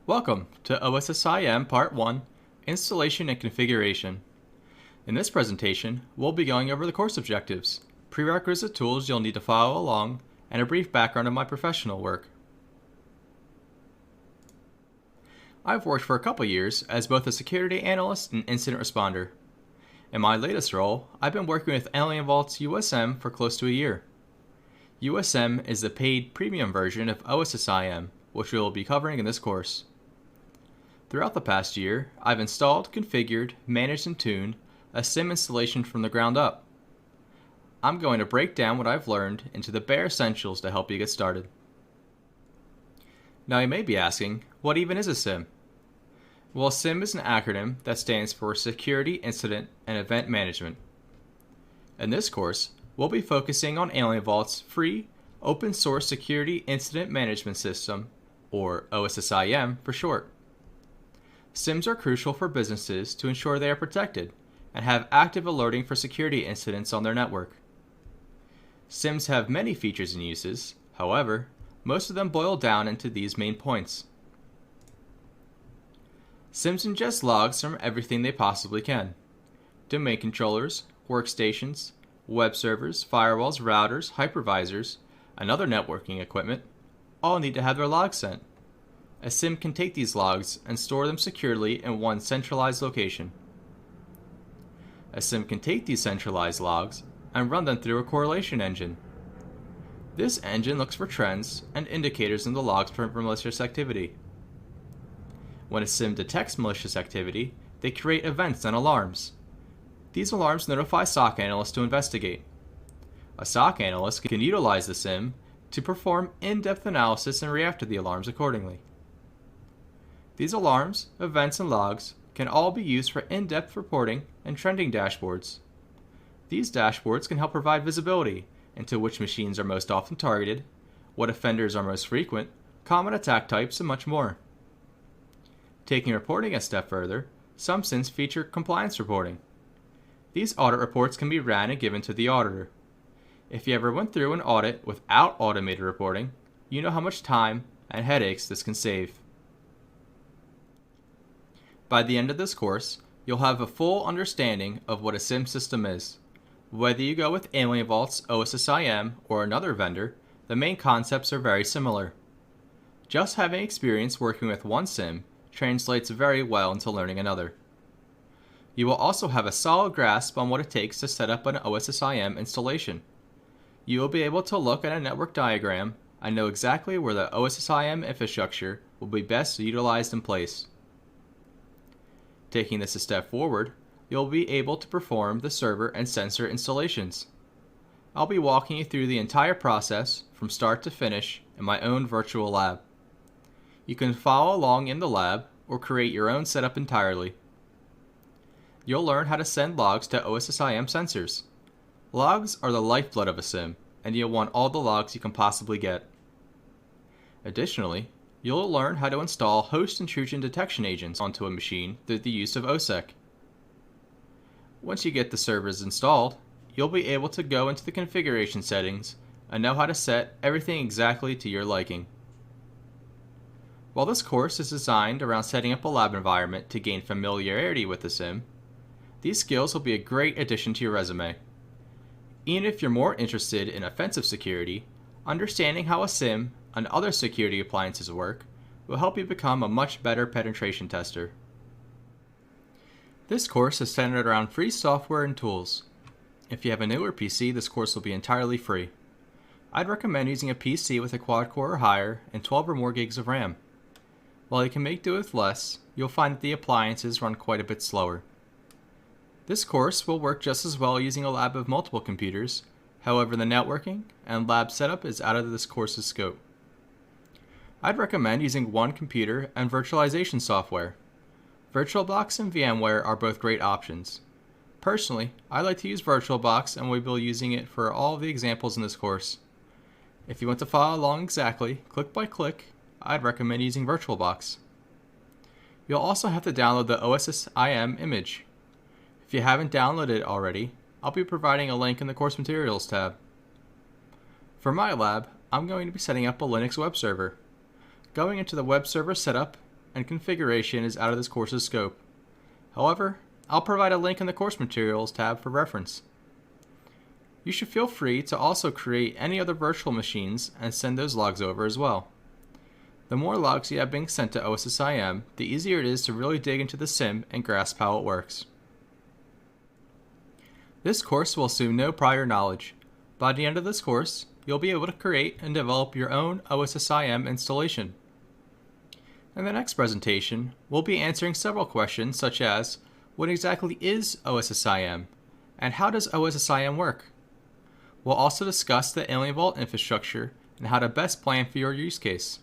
Welcome to OSSIM Part 1, Installation and Configuration. In this presentation, we'll be going over the course objectives, prerequisite tools you'll need to follow along, and a brief background of my professional work. I've worked for a couple years as both a security analyst and incident responder. In my latest role, I've been working with AlienVault OSSIM for close to a year. OSSIM is the paid premium version of OSSIM, which we will be covering in this course. Throughout the past year, I've installed, configured, managed, and tuned a SIEM installation from the ground up. I'm going to break down what I've learned into the bare essentials to help you get started. Now you may be asking, what even is a SIEM? Well, SIEM is an acronym that stands for Security Incident and Event Management. In this course, we'll be focusing on AlienVault's free, open source Security Incident Management System, or OSSIM for short. SIEMs are crucial for businesses to ensure they are protected and have active alerting for security incidents on their network. SIEMs have many features and uses, however, most of them boil down into these main points. SIEMs ingest logs from everything they possibly can. Domain controllers, workstations, web servers, firewalls, routers, hypervisors, and other networking equipment all need to have their logs sent. A SIEM can take these logs and store them securely in one centralized location. A SIEM can take these centralized logs and run them through a correlation engine. This engine looks for trends and indicators in the logs for malicious activity. When a SIEM detects malicious activity, they create events and alarms. These alarms notify SOC analysts to investigate. A SOC analyst can utilize the SIEM to perform in-depth analysis and react to the alarms accordingly. These alarms, events, and logs can all be used for in-depth reporting and trending dashboards. These dashboards can help provide visibility into which machines are most often targeted, what offenders are most frequent, common attack types, and much more. Taking reporting a step further, some SIEMs feature compliance reporting. These audit reports can be ran and given to the auditor. If you ever went through an audit without automated reporting, you know how much time and headaches this can save. By the end of this course, you'll have a full understanding of what a SIEM system is. Whether you go with AlienVault's OSSIM or another vendor, the main concepts are very similar. Just having experience working with one SIEM translates very well into learning another. You will also have a solid grasp on what it takes to set up an OSSIM installation. You will be able to look at a network diagram and know exactly where the OSSIM infrastructure will be best utilized and placed. Taking this a step forward, you'll be able to perform the server and sensor installations. I'll be walking you through the entire process from start to finish in my own virtual lab. You can follow along in the lab or create your own setup entirely. You'll learn how to send logs to OSSIM sensors. Logs are the lifeblood of a SIEM, and you'll want all the logs you can possibly get. Additionally, you'll learn how to install host intrusion detection agents onto a machine through the use of OSSEC. Once you get the servers installed, you'll be able to go into the configuration settings and know how to set everything exactly to your liking. While this course is designed around setting up a lab environment to gain familiarity with the SIEM, these skills will be a great addition to your resume. Even if you're more interested in offensive security, understanding how a SIEM and other security appliances work will help you become a much better penetration tester. This course is centered around free software and tools. If you have a newer PC, this course will be entirely free. I'd recommend using a PC with a quad-core or higher and 12 or more gigs of RAM. While you can make do with less, you'll find that the appliances run quite a bit slower. This course will work just as well using a lab of multiple computers, however the networking and lab setup is out of this course's scope. I'd recommend using one computer and virtualization software. VirtualBox and VMware are both great options. Personally, I like to use VirtualBox and we will be using it for all of the examples in this course. If you want to follow along exactly, click by click, I'd recommend using VirtualBox. You'll also have to download the OSSIM image. If you haven't downloaded it already, I'll be providing a link in the course materials tab. For my lab, I'm going to be setting up a Linux web server. Going into the web server setup, and configuration is out of this course's scope. However, I'll provide a link in the course materials tab for reference. You should feel free to also create any other virtual machines and send those logs over as well. The more logs you have being sent to OSSIM, the easier it is to really dig into the SIEM and grasp how it works. This course will assume no prior knowledge. By the end of this course, you'll be able to create and develop your own OSSIM installation. In the next presentation, we'll be answering several questions such as, what exactly is OSSIM, and how does OSSIM work? We'll also discuss the AlienVault infrastructure and how to best plan for your use case.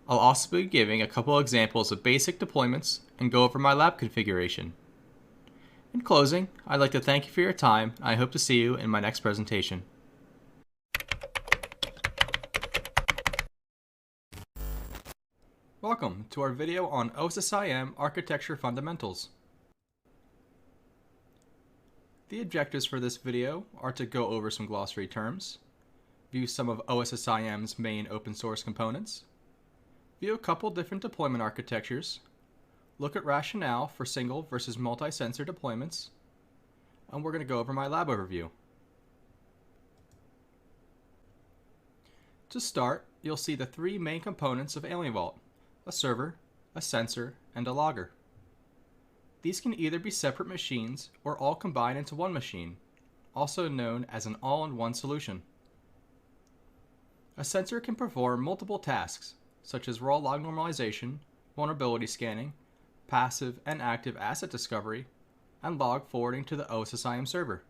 I'll also be giving a couple examples of basic deployments and go over my lab configuration. In closing, I'd like to thank you for your time, and I hope to see you in my next presentation. Welcome to our video on OSSIM Architecture Fundamentals. The objectives for this video are to go over some glossary terms, view some of OSSIM's main open source components, view a couple different deployment architectures, look at rationale for single versus multi-sensor deployments, and we're going to go over my lab overview. To start, you'll see the three main components of AlienVault: a server, a sensor, and a logger. These can either be separate machines or all combined into one machine, also known as an all-in-one solution. A sensor can perform multiple tasks, such as raw log normalization, vulnerability scanning, passive and active asset discovery, and log forwarding to the OSSIM server.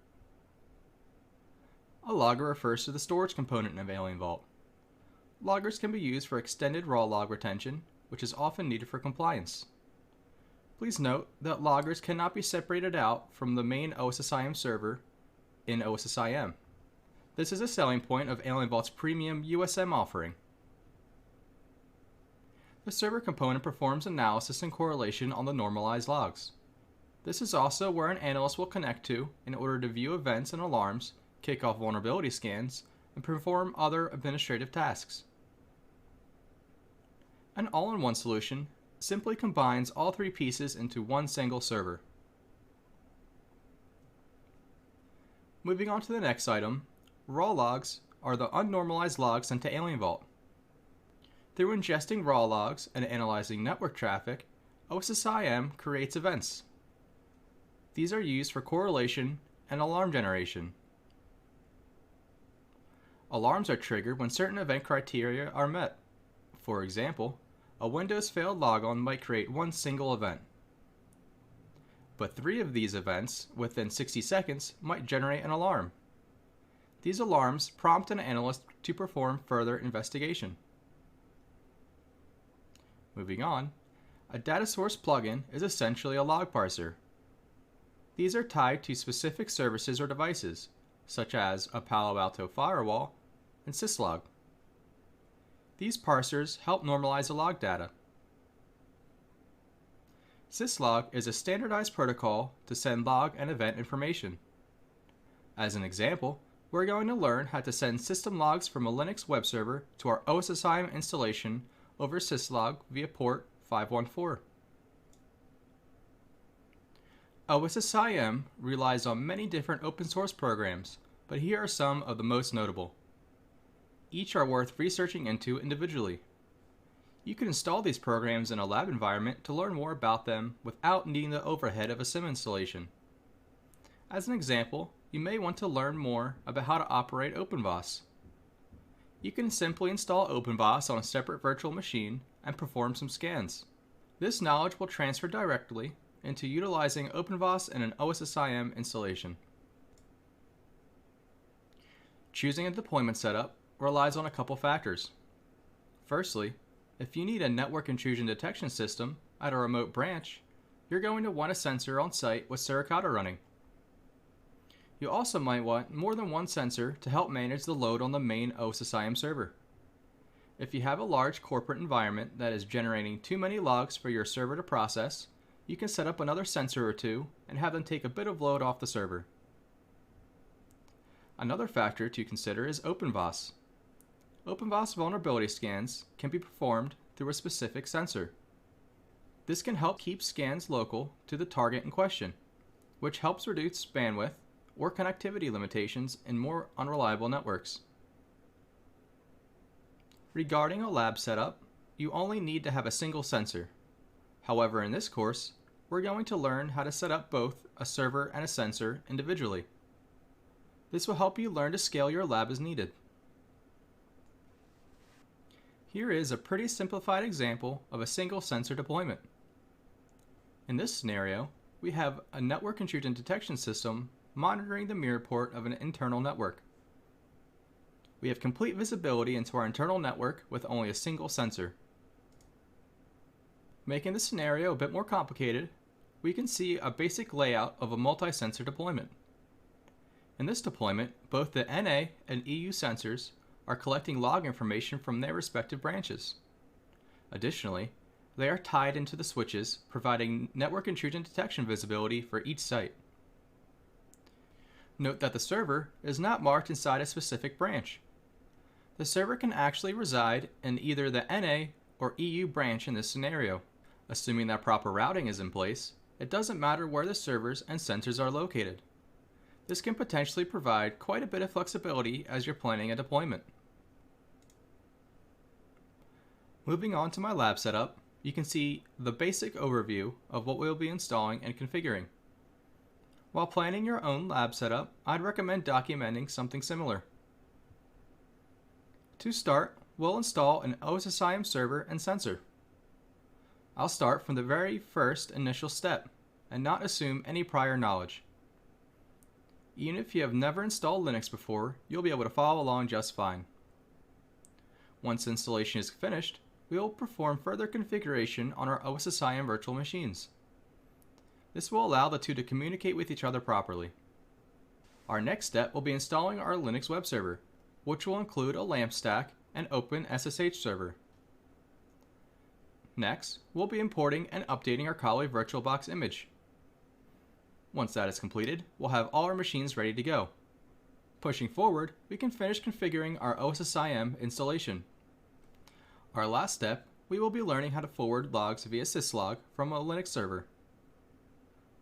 A logger refers to the storage component of AlienVault. Loggers can be used for extended raw log retention, which is often needed for compliance. Please note that loggers cannot be separated out from the main OSSIM server in OSSIM. This is a selling point of AlienVault's premium USM offering. The server component performs analysis and correlation on the normalized logs. This is also where an analyst will connect to in order to view events and alarms, kick off vulnerability scans, and perform other administrative tasks. An all-in-one solution simply combines all three pieces into one single server. Moving on to the next item, raw logs are the unnormalized logs sent to AlienVault. Through ingesting raw logs and analyzing network traffic, OSSIM creates events. These are used for correlation and alarm generation. Alarms are triggered when certain event criteria are met. For example, a Windows failed logon might create one single event. But 3 of these events within 60 seconds might generate an alarm. These alarms prompt an analyst to perform further investigation. Moving on, a data source plugin is essentially a log parser. These are tied to specific services or devices, such as a Palo Alto firewall and syslog. These parsers help normalize the log data. Syslog is a standardized protocol to send log and event information. As an example, we're going to learn how to send system logs from a Linux web server to our OSSIM installation over syslog via port 514. OSSIM relies on many different open source programs, but here are some of the most notable. Each are worth researching into individually. You can install these programs in a lab environment to learn more about them without needing the overhead of a SIEM installation. As an example, you may want to learn more about how to operate OpenVAS. You can simply install OpenVAS on a separate virtual machine and perform some scans. This knowledge will transfer directly into utilizing OpenVAS in an OSSIM installation. Choosing a deployment setup relies on a couple factors. Firstly, if you need a network intrusion detection system at a remote branch, you're going to want a sensor on site with Suricata running. You also might want more than one sensor to help manage the load on the main OSSIM server. If you have a large corporate environment that is generating too many logs for your server to process, you can set up another sensor or two and have them take a bit of load off the server. Another factor to consider is OpenVAS. OpenVAS vulnerability scans can be performed through a specific sensor. This can help keep scans local to the target in question, which helps reduce bandwidth or connectivity limitations in more unreliable networks. Regarding a lab setup, you only need to have a single sensor. However, in this course, we're going to learn how to set up both a server and a sensor individually. This will help you learn to scale your lab as needed. Here is a pretty simplified example of a single sensor deployment. In this scenario, we have a network intrusion detection system monitoring the mirror port of an internal network. We have complete visibility into our internal network with only a single sensor. Making the scenario a bit more complicated, we can see a basic layout of a multi-sensor deployment. In this deployment, both the NA and EU sensors are collecting log information from their respective branches. Additionally, they are tied into the switches, providing network intrusion detection visibility for each site. Note that the server is not marked inside a specific branch. The server can actually reside in either the NA or EU branch in this scenario. Assuming that proper routing is in place, it doesn't matter where the servers and sensors are located. This can potentially provide quite a bit of flexibility as you're planning a deployment. Moving on to my lab setup, you can see the basic overview of what we'll be installing and configuring. While planning your own lab setup, I'd recommend documenting something similar. To start, we'll install an OSSIM server and sensor. I'll start from the very first initial step and not assume any prior knowledge. Even if you have never installed Linux before, you'll be able to follow along just fine. Once installation is finished, we will perform further configuration on our OSSIM virtual machines. This will allow the two to communicate with each other properly. Our next step will be installing our Linux web server, which will include a LAMP stack and open SSH server. Next, we'll be importing and updating our Kali VirtualBox image. Once that is completed, we'll have all our machines ready to go. Pushing forward, we can finish configuring our OSSIM installation. Our last step, we will be learning how to forward logs via syslog from a Linux server.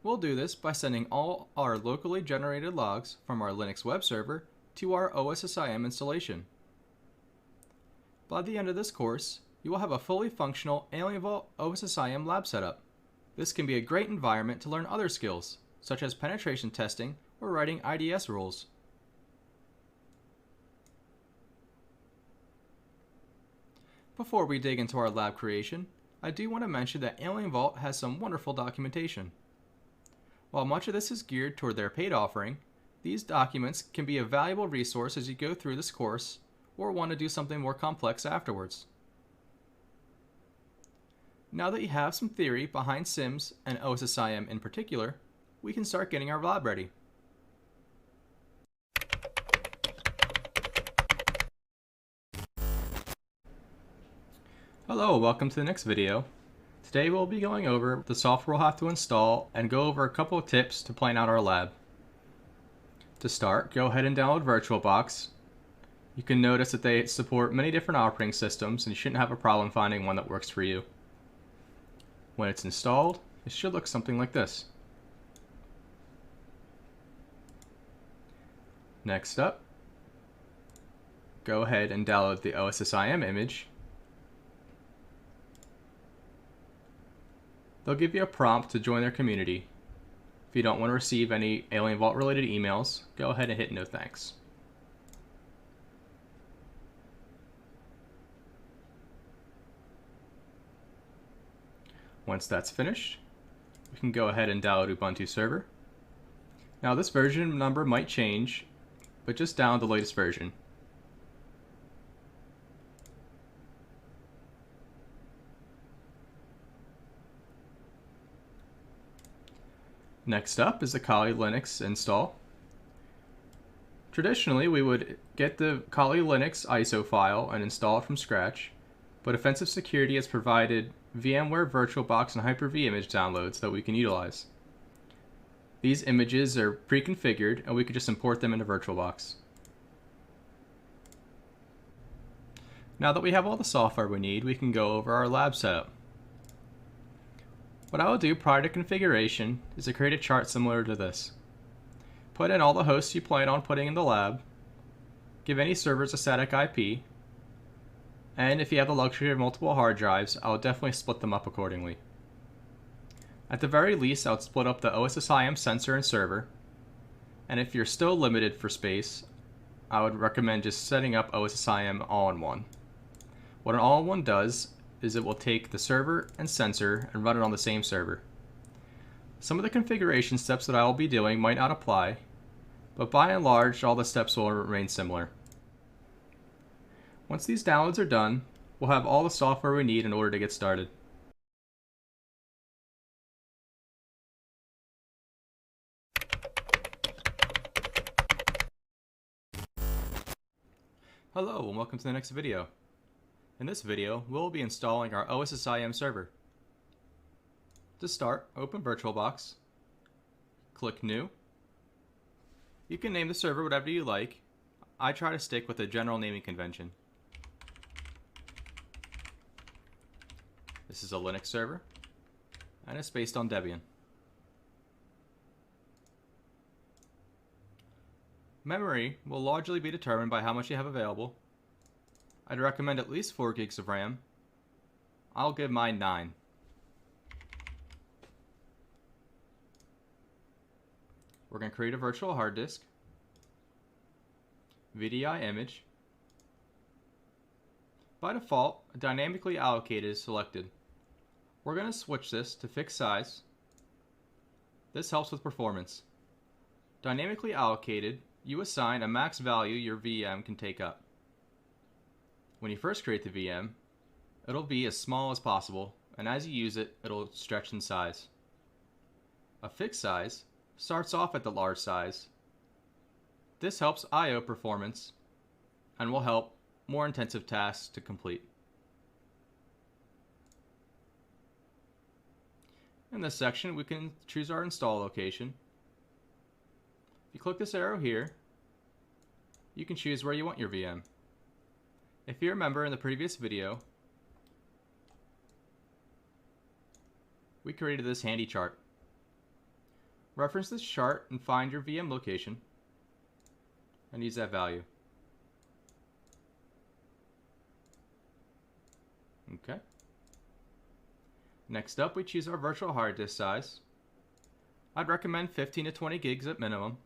We'll do this by sending all our locally generated logs from our Linux web server to our OSSIM installation. By the end of this course, you will have a fully functional AlienVault OSSIM lab setup. This can be a great environment to learn other skills, such as penetration testing or writing IDS rules. Before we dig into our lab creation, I do want to mention that AlienVault has some wonderful documentation. While much of this is geared toward their paid offering, these documents can be a valuable resource as you go through this course or want to do something more complex afterwards. Now that you have some theory behind SIMs and OSSIM in particular, we can start getting our lab ready. Hello, welcome to the next video. Today we'll be going over the software we'll have to install and go over a couple of tips to plan out our lab. To start, go ahead and download VirtualBox. You can notice that they support many different operating systems and you shouldn't have a problem finding one that works for you. When it's installed, it should look something like this. Next up, go ahead and download the OSSIM image. They'll give you a prompt to join their community. If you don't want to receive any AlienVault related emails, go ahead and hit no thanks. Once that's finished, we can go ahead and download Ubuntu Server. Now this version number might change, but just download the latest version. Next up is the Kali Linux install. Traditionally, we would get the Kali Linux ISO file and install it from scratch, but Offensive Security has provided VMware VirtualBox and Hyper-V image downloads that we can utilize. These images are pre-configured and we can just import them into VirtualBox. Now that we have all the software we need, we can go over our lab setup. What I will do prior to configuration is to create a chart similar to this. Put in all the hosts you plan on putting in the lab, give any servers a static IP, and if you have the luxury of multiple hard drives, I will definitely split them up accordingly. At the very least, I would split up the OSSIM sensor and server, and if you're still limited for space, I would recommend just setting up OSSIM all-in-one. What an all-in-one does is it will take the server and sensor and run it on the same server. Some of the configuration steps that I will be doing might not apply, but by and large, all the steps will remain similar. Once these downloads are done, we'll have all the software we need in order to get started. Hello and welcome to the next video. In this video, we'll be installing our OSSIM server. To start, open VirtualBox, click New. You can name the server whatever you like. I try to stick with a general naming convention. This is a Linux server, and it's based on Debian. Memory will largely be determined by how much you have available. I'd recommend at least 4 gigs of RAM. I'll give mine 9. We're going to create a virtual hard disk, VDI image. By default, dynamically allocated is selected. We're going to switch this to fixed size. This helps with performance. Dynamically allocated, you assign a max value your VM can take up. When you first create the VM, it'll be as small as possible, and as you use it, it'll stretch in size. A fixed size starts off at the large size. This helps I/O performance and will help more intensive tasks to complete. In this section, we can choose our install location. If you click this arrow here, you can choose where you want your VM. If you remember in the previous video, we created this handy chart. Reference this chart and find your VM location and use that value. Okay. Next up, we choose our virtual hard disk size. I'd recommend 15 to 20 gigs at minimum.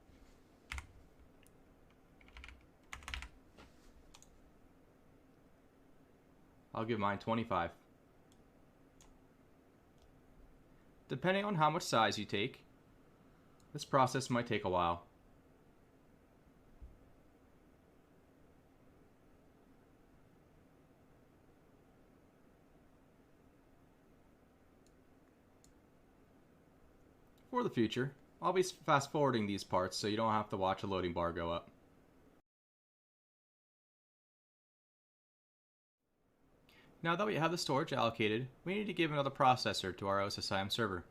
I'll give mine 25. Depending on how much size you take, this process might take a while. For the future, I'll be fast forwarding these parts so you don't have to watch a loading bar go up. Now that we have the storage allocated, we need to give another processor to our OSSIM server.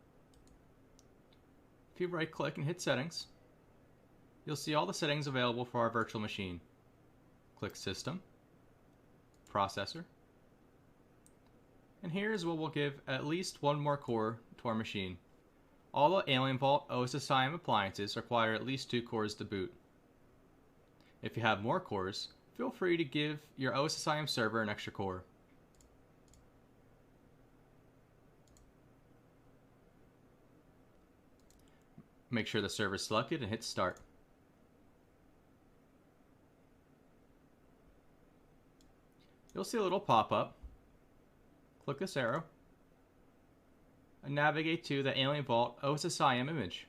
If you right click and hit Settings, you'll see all the settings available for our virtual machine. Click System, Processor, and here is what we'll give at least one more core to our machine. All the AlienVault OSSIM appliances require at least 2 cores to boot. If you have more cores, feel free to give your OSSIM server an extra core. Make sure the server is selected and hit Start. You'll see a little pop-up. Click this arrow and navigate to the AlienVault OSSIM image.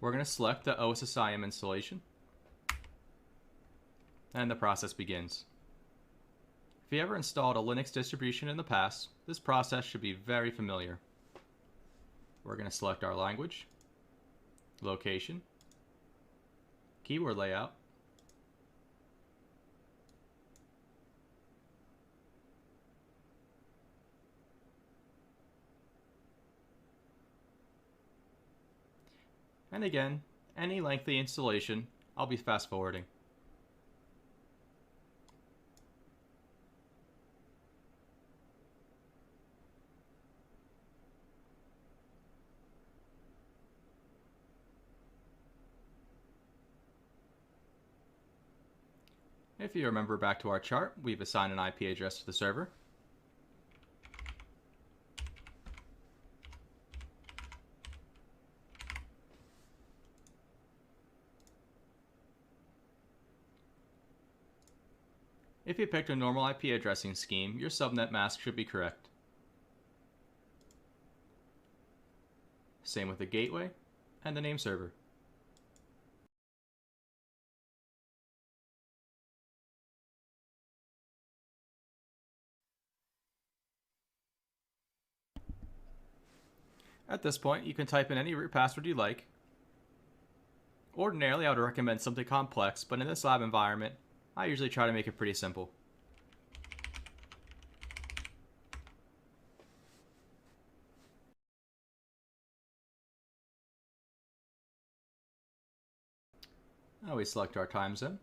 We're going to select the OSSIM installation, and the process begins. If you ever installed a Linux distribution in the past, this process should be very familiar. We're going to select our language, location, keyboard layout, and again, any lengthy installation I'll be fast forwarding. If you remember back to our chart, we've assigned an IP address to the server. If you picked a normal IP addressing scheme, your subnet mask should be correct. Same with the gateway and the name server. At this point, you can type in any root password you like. Ordinarily, I would recommend something complex, but in this lab environment, I usually try to make it pretty simple. Now we select our time zone.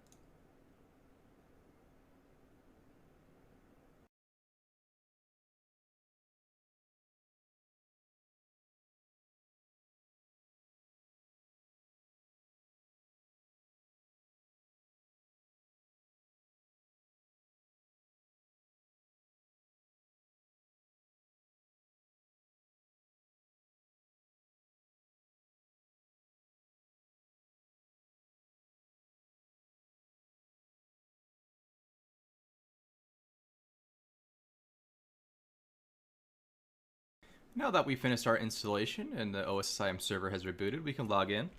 Now that we've finished our installation and the OSSIM server has rebooted, we can log in.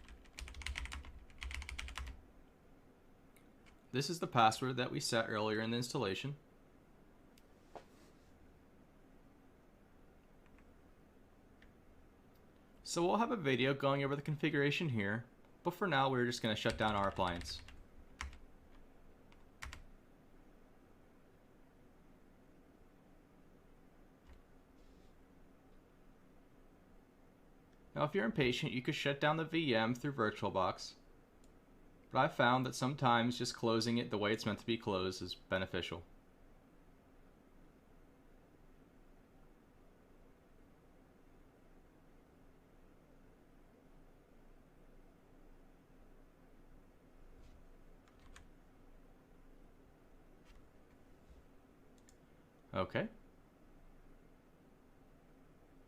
This is the password that we set earlier in the installation. So we'll have a video going over the configuration here, but for now we're just going to shut down our appliance. Now if you're impatient, you could shut down the VM through VirtualBox, but I've found that sometimes just closing it the way it's meant to be closed is beneficial. Okay.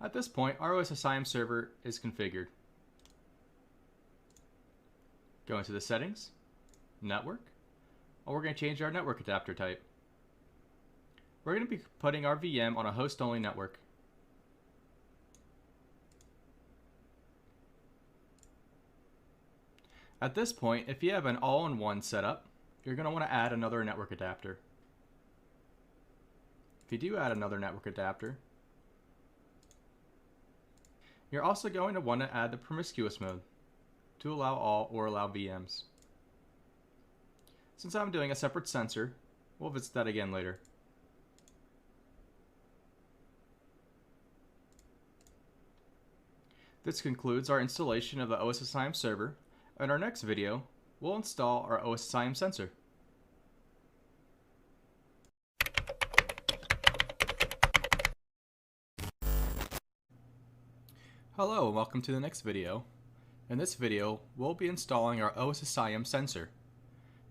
At this point, our OSSIM server is configured. Go into the settings, network, and we're going to change our network adapter type. We're going to be putting our VM on a host-only network. At this point, if you have an all-in-one setup, you're going to want to add another network adapter. If you do add another network adapter, you're also going to want to add the promiscuous mode to allow all or allow VMs. Since I'm doing a separate sensor, we'll visit that again later. This concludes our installation of the OSSIM server. In our next video, we'll install our OSSIM sensor. Hello and welcome to the next video. In this video, we'll be installing our OSSIM sensor.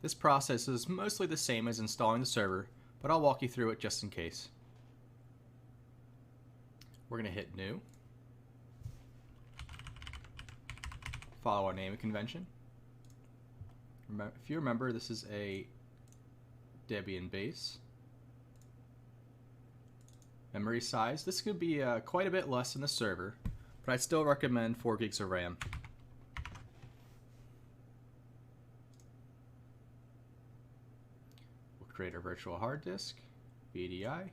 This process is mostly the same as installing the server, but I'll walk you through it just in case. We're going to hit New. Follow our naming convention. If you remember, this is a Debian base. Memory size, this could be quite a bit less than the server, but I'd still recommend 4 gigs of RAM. We'll create our virtual hard disk, VDI.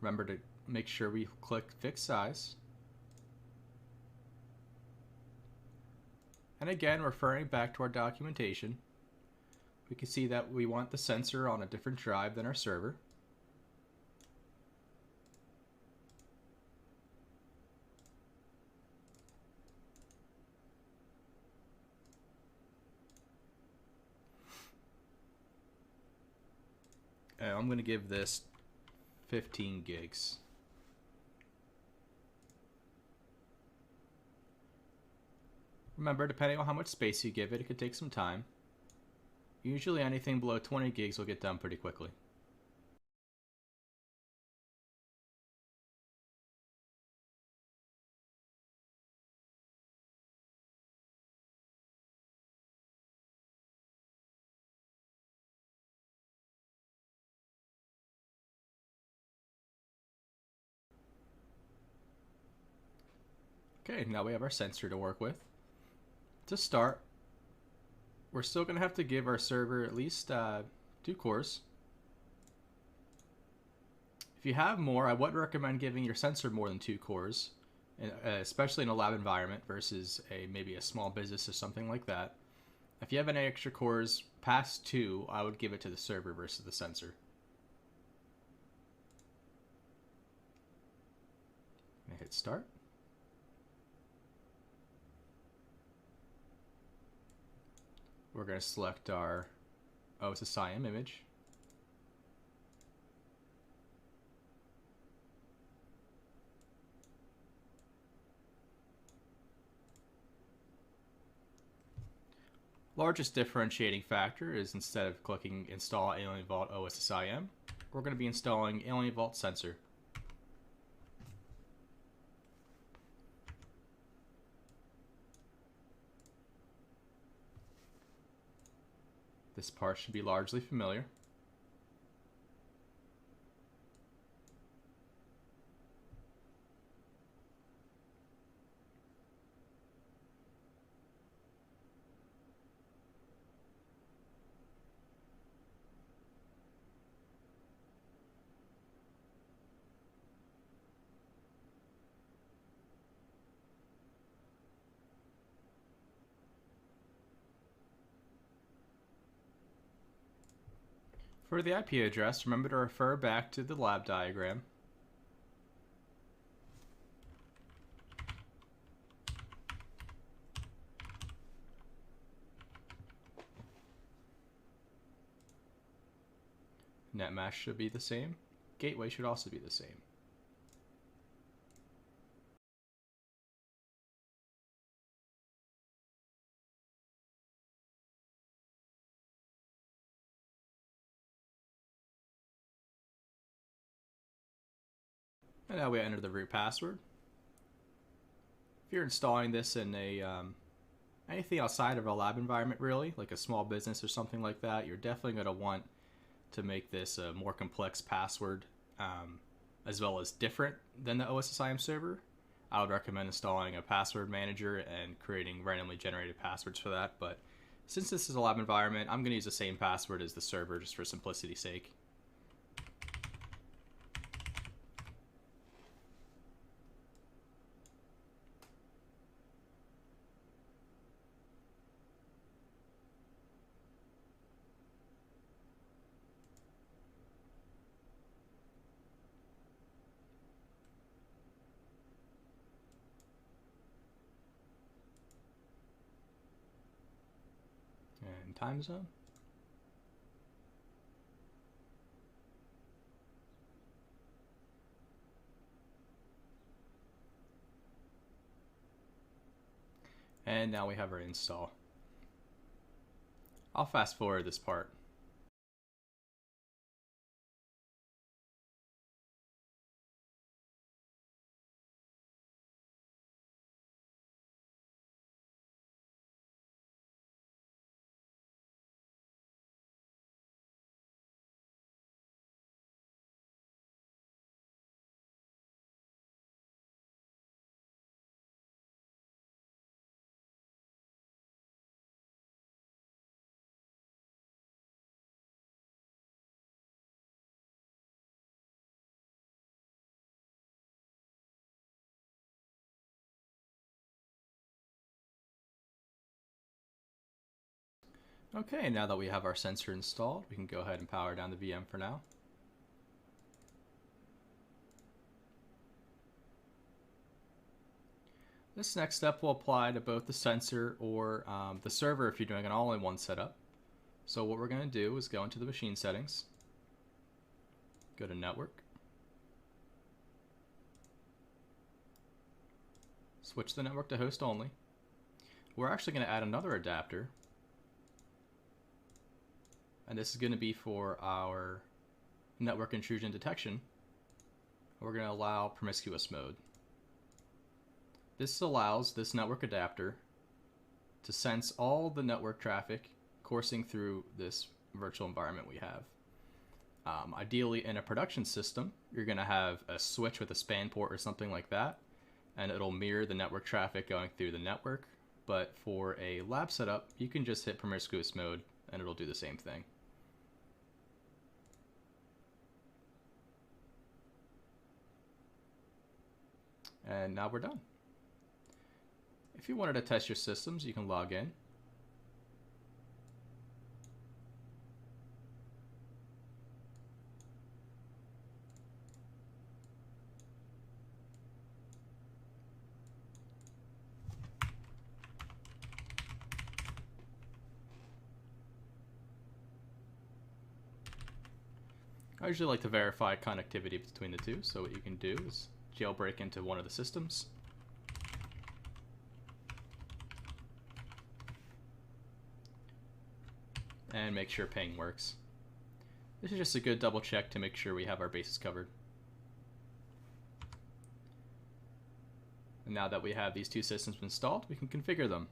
Remember to make sure we click Fix Size. And again, referring back to our documentation, we can see that we want the sensor on a different drive than our server. I'm going to give this 15 gigs. Remember, depending on how much space you give it, it could take some time. Usually anything below 20 gigs will get done pretty quickly. Okay, now we have our sensor to work with. To start, we're still going to have to give our server at least 2 cores. If you have more, I would recommend giving your sensor more than 2 cores, especially in a lab environment versus maybe a small business or something like that. If you have any extra cores past 2, I would give it to the server versus the sensor. I'm going to hit start. We're going to select our OSSIM image. Largest differentiating factor is instead of clicking install AlienVault OSSIM, we're going to be installing AlienVault Sensor. This part should be largely familiar. For the IP address, remember to refer back to the lab diagram. Net mask should be the same. Gateway should also be the same. And now we enter the root password. If you're installing this in anything outside of a lab environment, really, like a small business or something like that, you're definitely going to want to make this a more complex password, as well as different than the OSSIM server. I would recommend installing a password manager and creating randomly generated passwords for that. But since this is a lab environment, I'm going to use the same password as the server just for simplicity's sake. And time zone. And now we have our install. I'll fast forward this part. Okay, now that we have our sensor installed, we can go ahead and power down the VM for now. This next step will apply to both the sensor or the server if you're doing an all-in-one setup. So what we're going to do is go into the machine settings. Go to network. Switch the network to host only. We're actually going to add another adapter. And this is going to be for our network intrusion detection. We're going to allow promiscuous mode. This allows this network adapter to sense all the network traffic coursing through this virtual environment we have. Ideally, in a production system, you're going to have a switch with a span port or something like that, and it'll mirror the network traffic going through the network. But for a lab setup, you can just hit promiscuous mode and it'll do the same thing. And now we're done. If you wanted to test your systems, you can log in. I usually like to verify connectivity between the two, so what you can do is jailbreak into one of the systems. And make sure ping works. This is just a good double check to make sure we have our bases covered. And now that we have these two systems installed, we can configure them.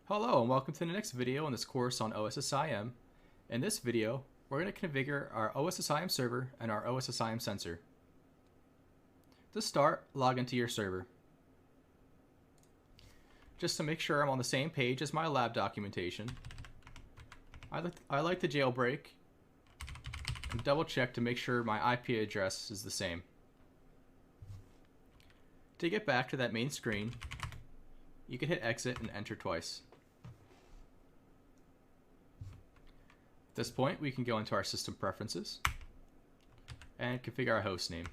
Hello and welcome to the next video in this course on OSSIM. In this video, we're going to configure our OSSIM server and our OSSIM sensor. To start, log into your server. Just to make sure I'm on the same page as my lab documentation, I like to jailbreak and double check to make sure my IP address is the same. To get back to that main screen, you can hit exit and enter twice. At this point, we can go into our system preferences and configure our host name.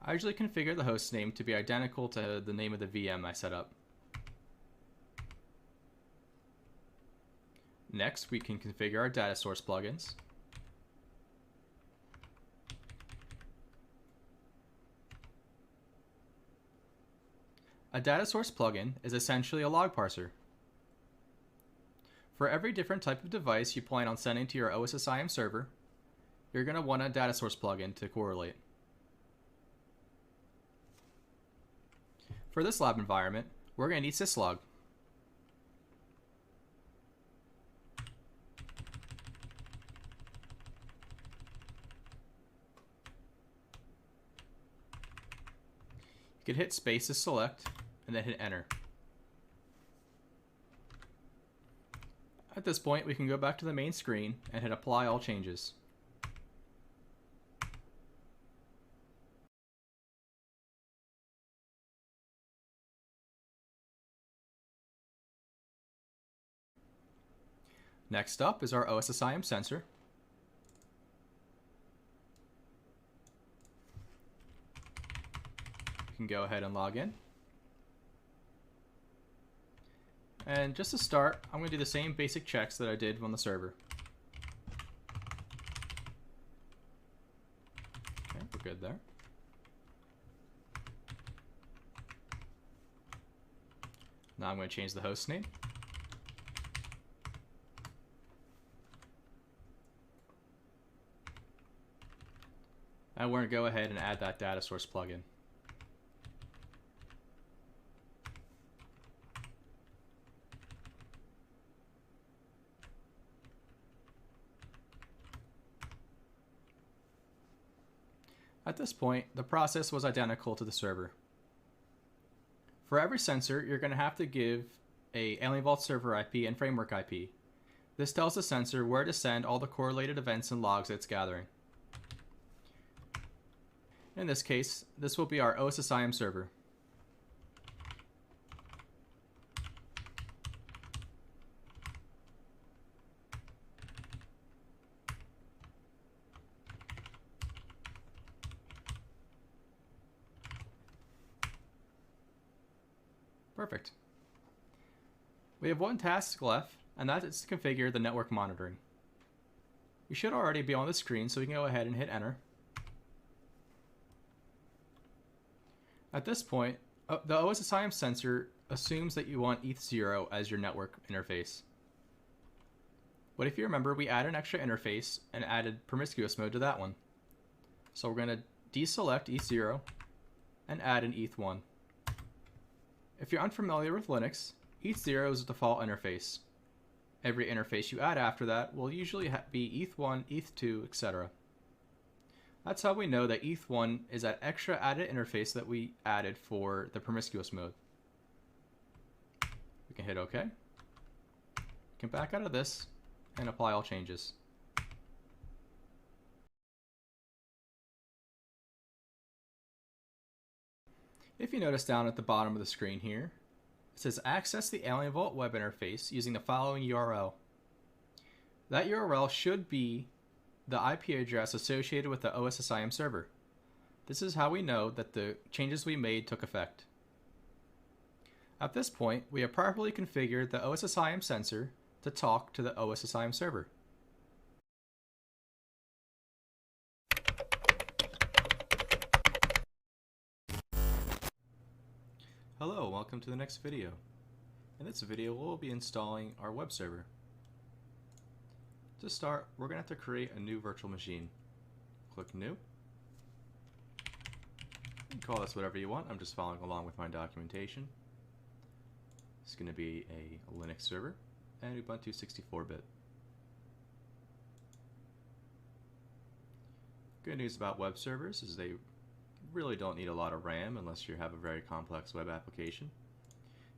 I usually configure the host name to be identical to the name of the VM I set up. Next, we can configure our data source plugins. A data source plugin is essentially a log parser. For every different type of device you plan on sending to your OSSIM server, you're going to want a data source plugin to correlate. For this lab environment, we're going to need syslog. You can hit space to select and then hit enter. At this point, we can go back to the main screen and hit apply all changes. Next up is our OSSIM sensor. You can go ahead and log in. And just to start, I'm going to do the same basic checks that I did on the server. Okay, we're good there. Now I'm going to change the host name. And we're going to go ahead and add that data source plugin. At this point, the process was identical to the server. For every sensor, you're going to have to give a AlienVault server IP and framework IP. This tells the sensor where to send all the correlated events and logs it's gathering. In this case, this will be our OSSIM server. Perfect. We have one task left, and that is to configure the network monitoring. We should already be on the screen, so we can go ahead and hit enter. At this point, the OSSIM sensor assumes that you want ETH0 as your network interface. But if you remember, we added an extra interface and added promiscuous mode to that one. So we're going to deselect ETH0 and add an ETH1. If you're unfamiliar with Linux, ETH0 is the default interface. Every interface you add after that will usually be ETH1, ETH2, etc. That's how we know that ETH1 is that extra added interface that we added for the promiscuous mode. We can hit OK. We can back out of this and apply all changes. If you notice down at the bottom of the screen here, it says access the AlienVault web interface using the following URL. That URL should be the IP address associated with the OSSIM server. This is how we know that the changes we made took effect. At this point, we have properly configured the OSSIM sensor to talk to the OSSIM server. Hello, welcome to the next video. In this video, we'll be installing our web server. To start, we're going to have to create a new virtual machine. Click New. You can call this whatever you want. I'm just following along with my documentation. It's going to be a Linux server and Ubuntu 64-bit. Good news about web servers is they really don't need a lot of RAM unless you have a very complex web application.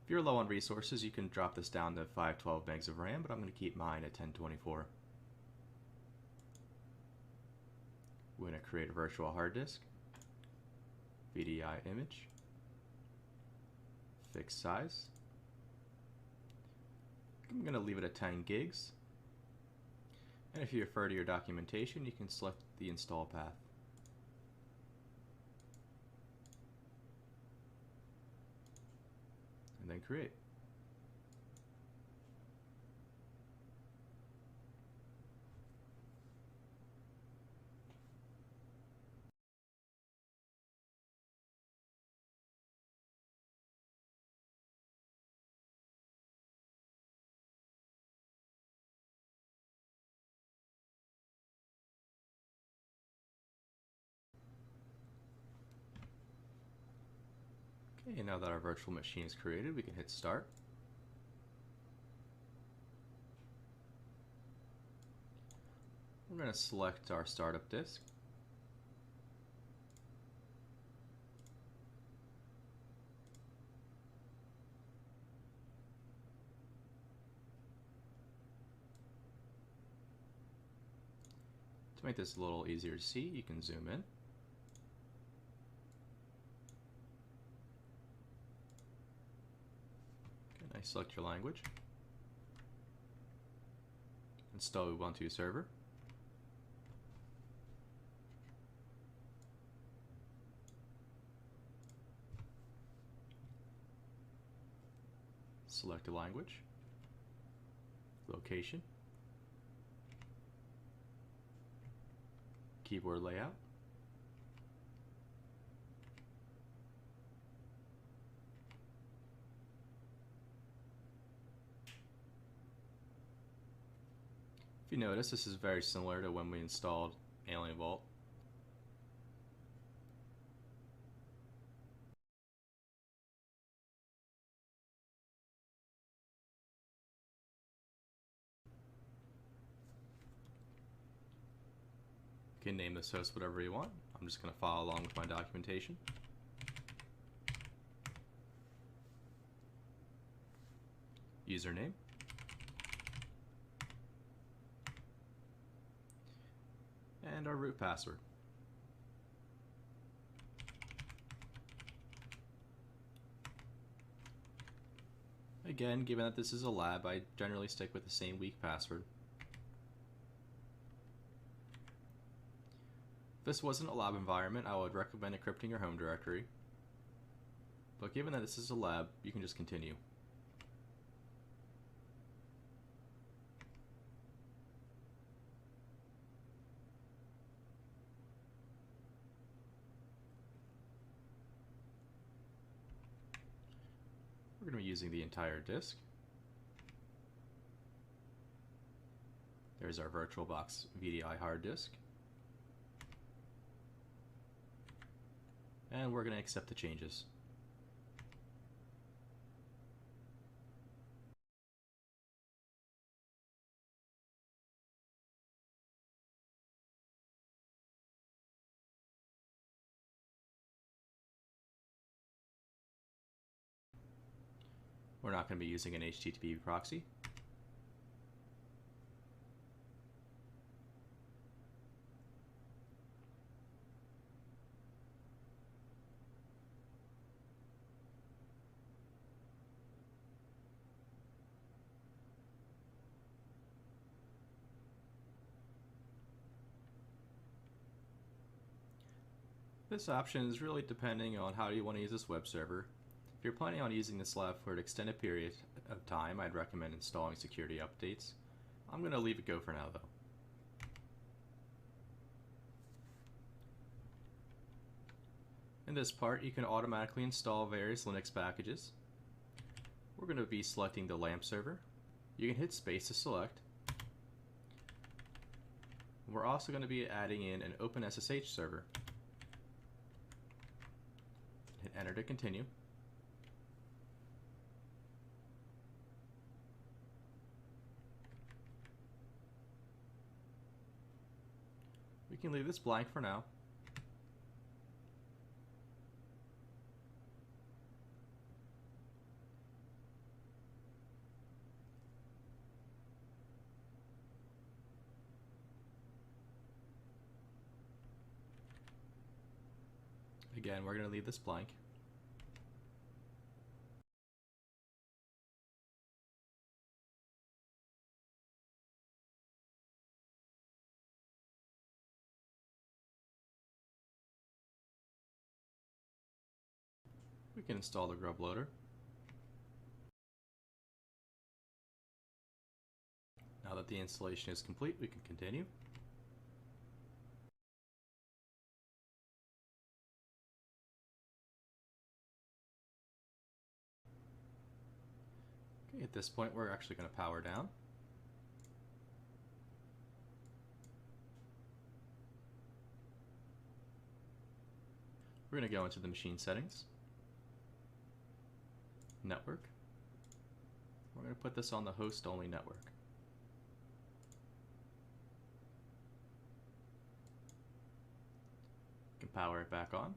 If you're low on resources, you can drop this down to 512 megs of RAM, but I'm going to keep mine at 1024. We're going to create a virtual hard disk, VDI image, fixed size. I'm going to leave it at 10 gigs. And if you refer to your documentation, you can select the install path. And then create. Okay, now that our virtual machine is created, we can hit start. We're going to select our startup disk. To make this a little easier to see, you can zoom in. Okay, now select your language. Install Ubuntu server. Select a language, location, keyboard layout, if you notice, this is very similar to when we installed AlienVault. You can name this host whatever you want. I'm just going to follow along with my documentation. Username. And our root password. Again, given that this is a lab, I generally stick with the same weak password. If this wasn't a lab environment, I would recommend encrypting your home directory. but given that this is a lab, you can just continue. We're going to be using the entire disk. There's our VirtualBox VDI hard disk. And we're going to accept the changes. We're not going to be using an HTTP proxy. This option is really depending on how you want to use this web server. If you're planning on using this lab for an extended period of time, I'd recommend installing security updates. I'm going to leave it go for now though. In this part, you can automatically install various Linux packages. We're going to be selecting the LAMP server. You can hit space to select. We're also going to be adding in an OpenSSH server. Hit enter to continue. We can leave this blank for now. Again, we're going to leave this blank. We can install the grub loader. Now that the installation is complete, we can continue. Okay, at this point, we're actually going to power down. We're going to go into the machine settings, network. We're going to put this on the host only network. We can power it back on.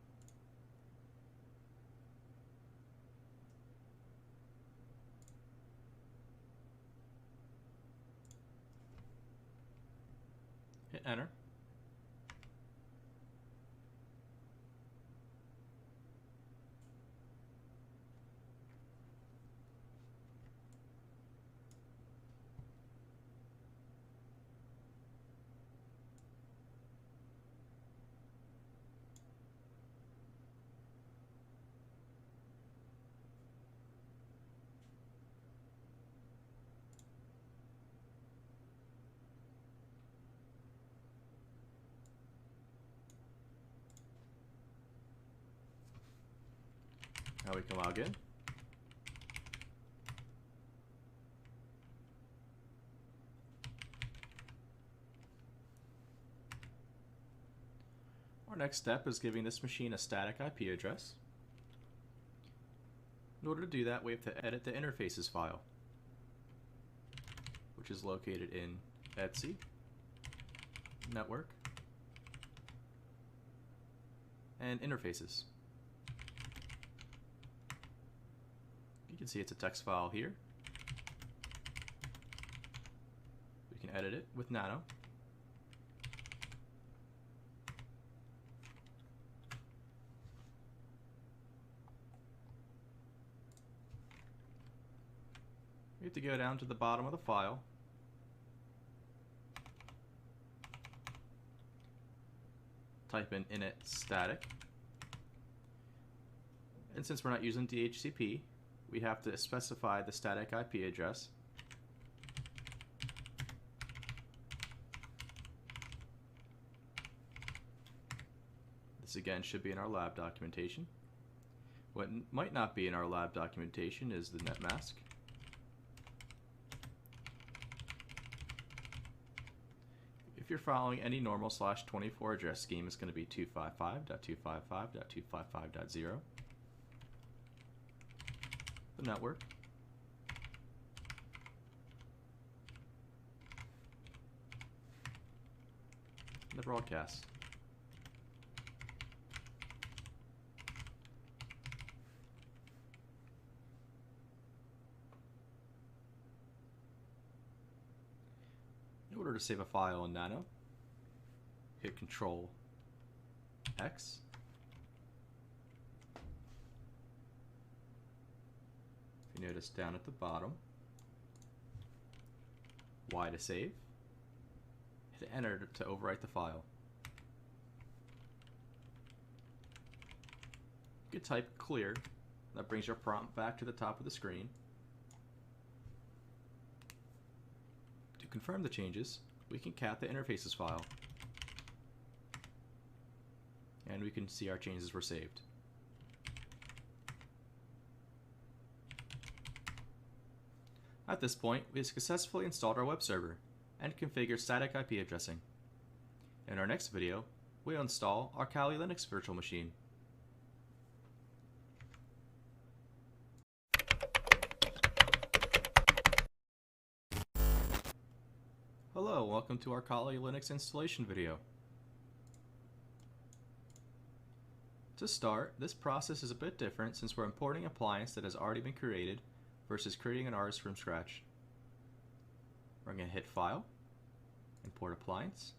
Hit enter. Now we can log in. Our next step is giving this machine a static IP address. In order to do that, we have to edit the interfaces file, which is located in etc, network, and interfaces. You can see it's a text file here. We can edit it with nano. We have to go down to the bottom of the file. Type in init static. And since we're not using DHCP, we have to specify the static IP address. This again should be in our lab documentation. What might not be in our lab documentation is the net mask. If you're following any normal /24 address scheme, it's going to be 255.255.255.0. The network. The broadcast. In order to save a file in Nano, hit Control X. If you notice down at the bottom, Y to save, hit Enter to overwrite the file. You can type clear, that brings your prompt back to the top of the screen. To confirm the changes, we can cat the interfaces file, and we can see our changes were saved. At this point, we have successfully installed our web server and configured static IP addressing. In our next video, we'll install our Kali Linux virtual machine. Hello, welcome to our Kali Linux installation video. To start, this process is a bit different since we're importing an appliance that has already been created versus creating an ours from scratch. We're going to hit File, Import Appliance,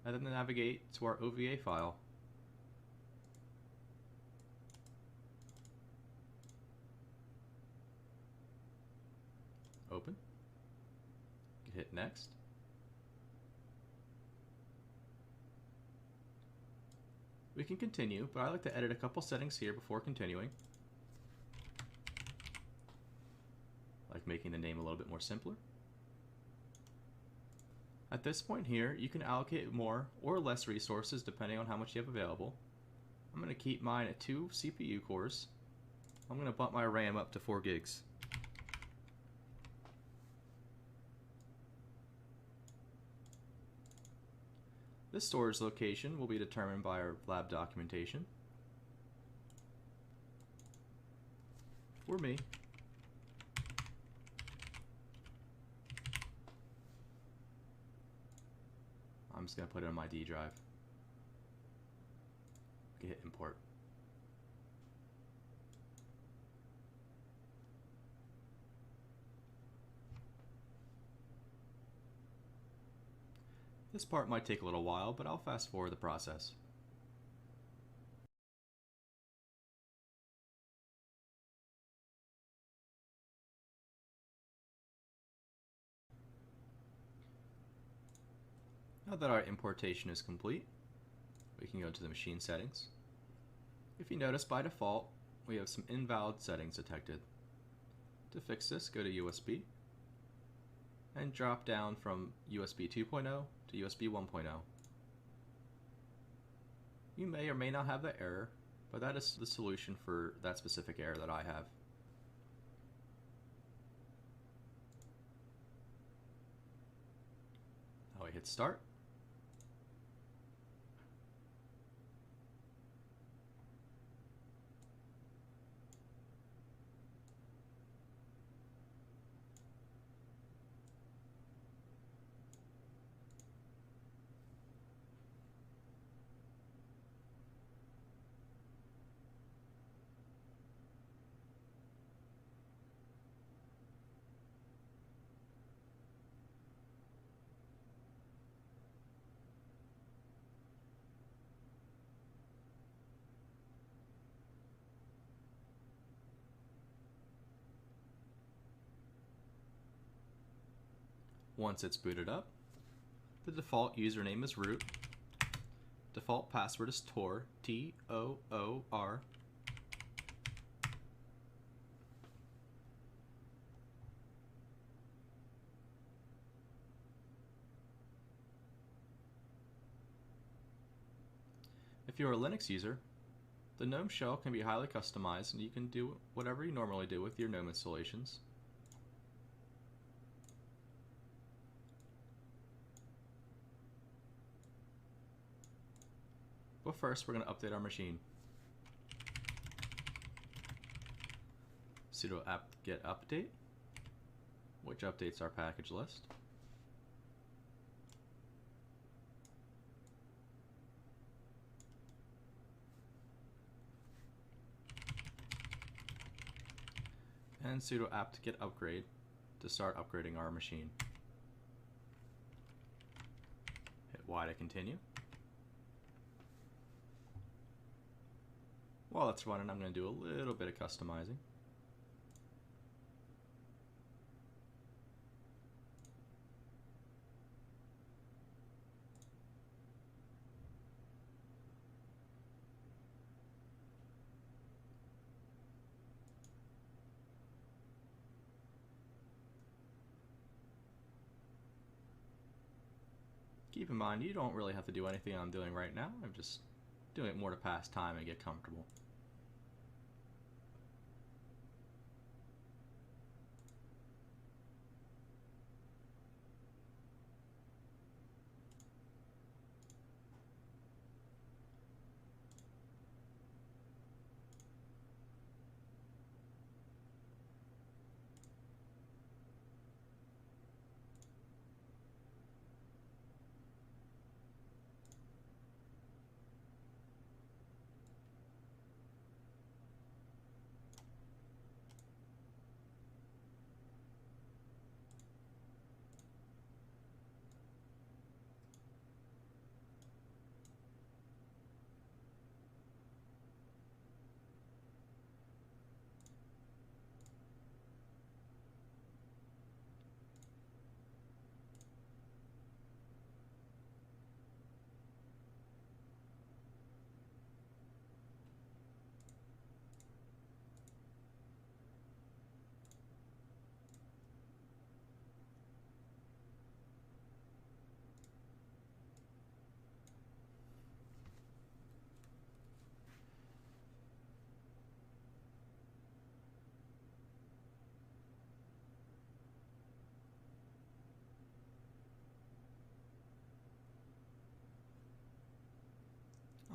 and then navigate to our OVA file. Open. Hit Next. We can continue, but I like to edit a couple settings here before continuing. Like making the name a little bit more simpler. At this point here, you can allocate more or less resources depending on how much you have available. I'm going to keep mine at 2 CPU cores. I'm going to bump my RAM up to 4 gigs. This storage location will be determined by our lab documentation. For me, I'm just going to put it on my D drive. Hit Import. This part might take a little while, but I'll fast forward the process. Now that our importation is complete, we can go to the machine settings. If you notice, by default, we have some invalid settings detected. To fix this, go to USB and drop down from USB 2.0 to USB 1.0. You may or may not have that error, but that is the solution for that specific error that I have. Now I hit Start. Once it's booted up, the default username is root, default password is Tor, T-O-O-R, If you're a Linux user, the GNOME shell can be highly customized and you can do whatever you normally do with your GNOME installations. But first, we're going to update our machine. Sudo apt-get update, which updates our package list. And sudo apt-get upgrade to start upgrading our machine. Hit Y to continue. While it's running, I'm going to do a little bit of customizing. Keep in mind, you don't really have to do anything I'm doing right now. I'm just doing it more to pass time and get comfortable.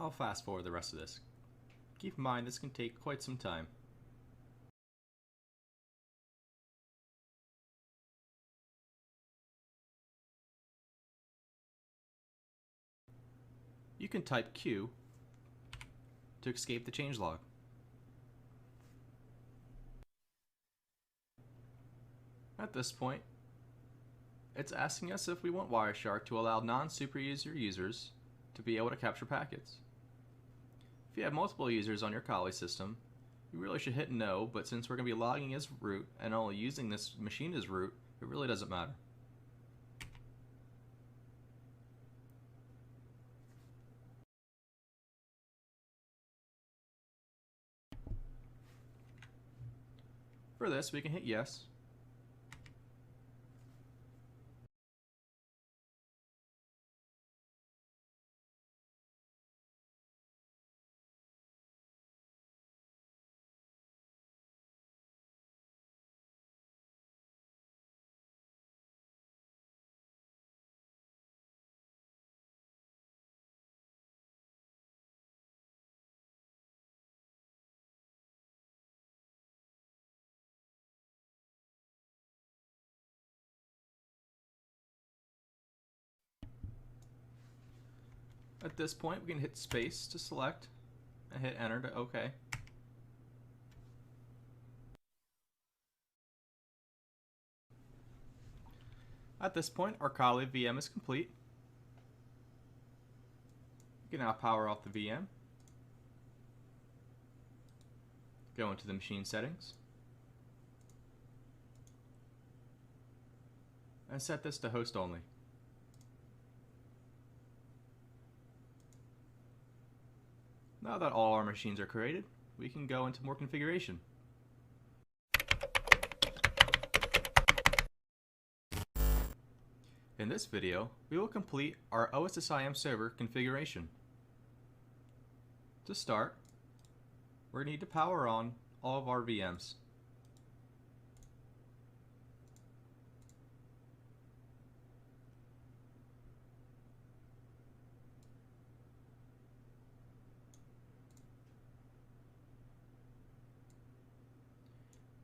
I'll fast forward the rest of this. Keep in mind, this can take quite some time. You can type Q to escape the changelog. At this point, it's asking us if we want Wireshark to allow non-superuser users to be able to capture packets. If you have multiple users on your Kali system, you really should hit no, but since we're going to be logging as root and only using this machine as root, it really doesn't matter. For this, we can hit yes. At this point, we can hit space to select and hit enter to OK. At this point, our Kali VM is complete. You can now power off the VM. Go into the machine settings. And set this to host only. Now that all our machines are created, we can go into more configuration. In this video, we will complete our OSSIM server configuration. To start, we're going to need to power on all of our VMs.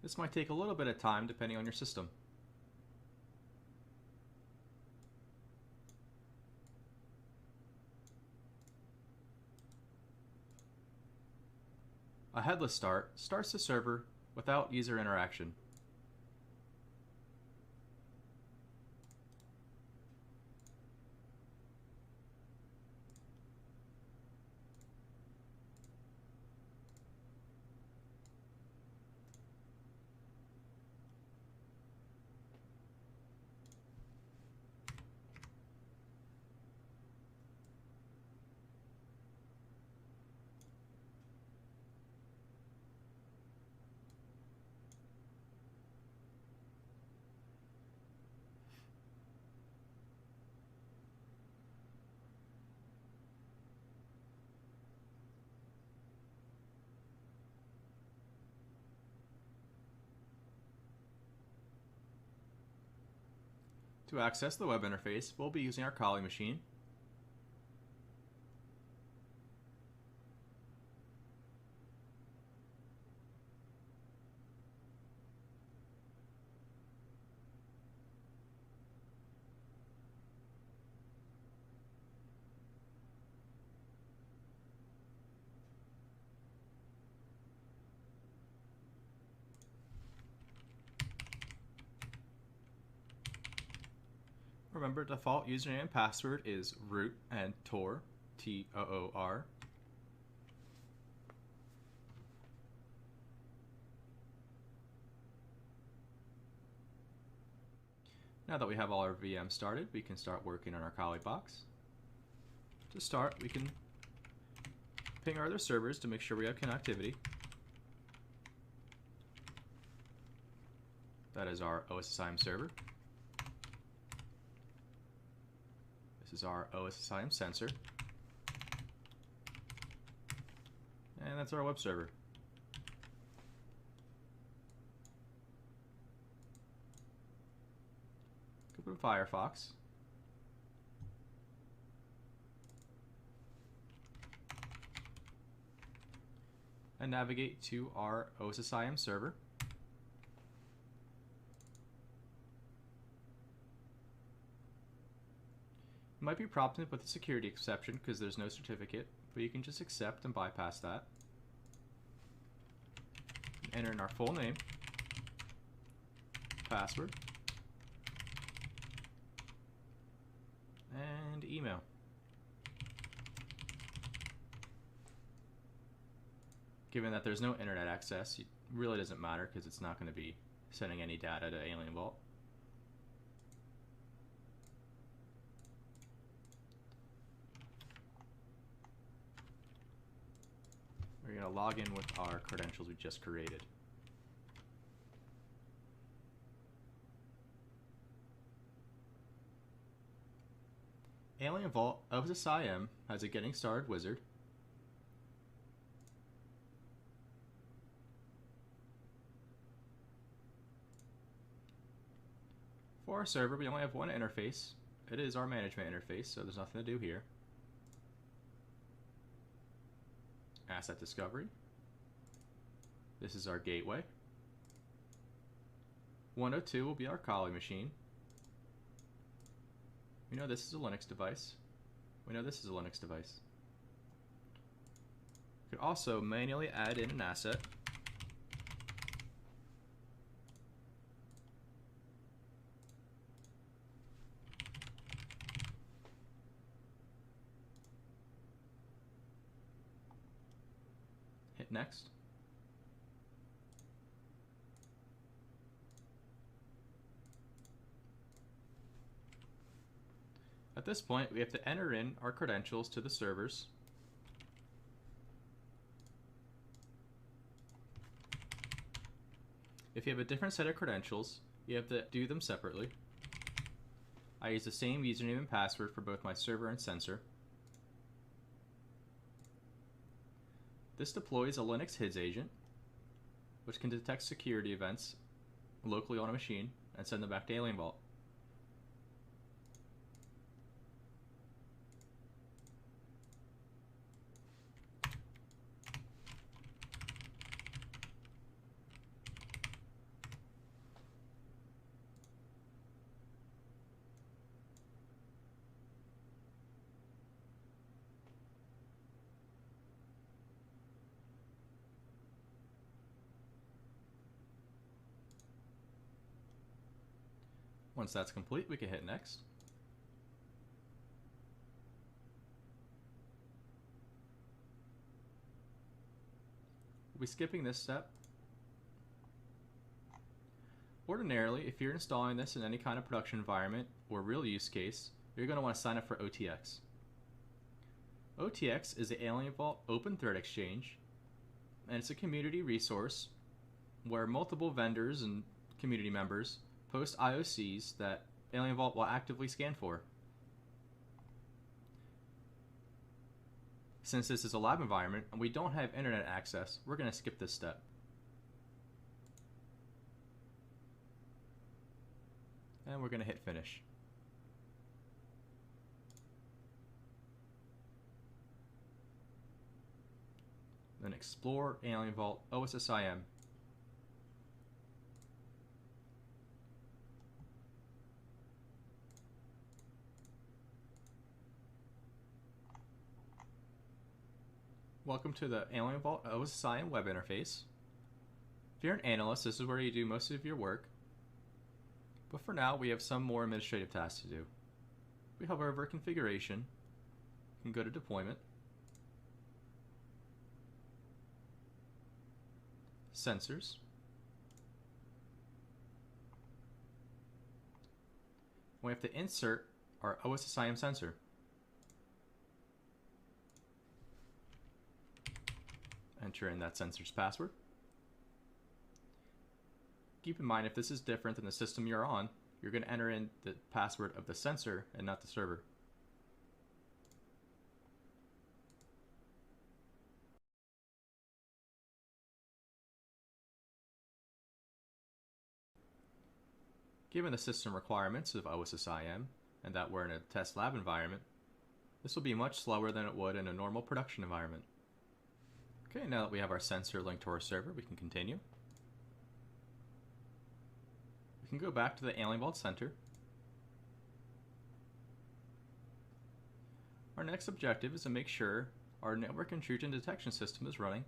This might take a little bit of time depending on your system. A headless start starts the server without user interaction. To access the web interface, we'll be using our Kali machine. Remember, default username and password is root and Tor, T-O-O-R. Now that we have all our VMs started, we can start working on our Kali box. To start, we can ping our other servers to make sure we have connectivity. That is our OSSIM server. This is our OSSIM sensor. And that's our web server. Open Firefox. And navigate to our OSSIM server. You might be prompted with a security exception because there's no certificate, but you can just accept and bypass that. Enter in our full name, password, and email. Given that there's no internet access, it really doesn't matter because it's not going to be sending any data to AlienVault. We're going to log in with our credentials we just created. AlienVault OSSIM has a Getting Started wizard. For our server, we only have one interface. It is our management interface, so there's nothing to do here. Asset discovery. This is our gateway. 102 will be our Kali machine. We know this is a Linux device. We know this is a Linux device. We could also manually add in an asset. Hit next. At this point, we have to enter in our credentials to the servers. If you have a different set of credentials, you have to do them separately. I use the same username and password for both my server and sensor. This deploys a Linux HIDS agent, which can detect security events locally on a machine and send them back to AlienVault. Once that's complete, we can hit next. We'll be skipping this step. Ordinarily, if you're installing this in any kind of production environment or real use case, you're going to want to sign up for OTX. OTX is the AlienVault Open Threat Exchange, and it's a community resource where multiple vendors and community members post IOCs that AlienVault will actively scan for. Since this is a lab environment and we don't have internet access, we're going to skip this step. And we're going to hit finish. Then explore AlienVault OSSIM. Welcome to the AlienVault OSSIM web interface. If you're an analyst, this is where you do most of your work. But for now, we have some more administrative tasks to do. We hover over configuration, you can go to deployment, sensors, we have to insert our OSSIM sensor. Enter in that sensor's password. Keep in mind, if this is different than the system you're on, you're going to enter in the password of the sensor and not the server. Given the system requirements of OSSIM and that we're in a test lab environment, this will be much slower than it would in a normal production environment. Okay, now that we have our sensor linked to our server, we can continue. We can go back to the AlienVault Center. Our next objective is to make sure our network intrusion detection system is running.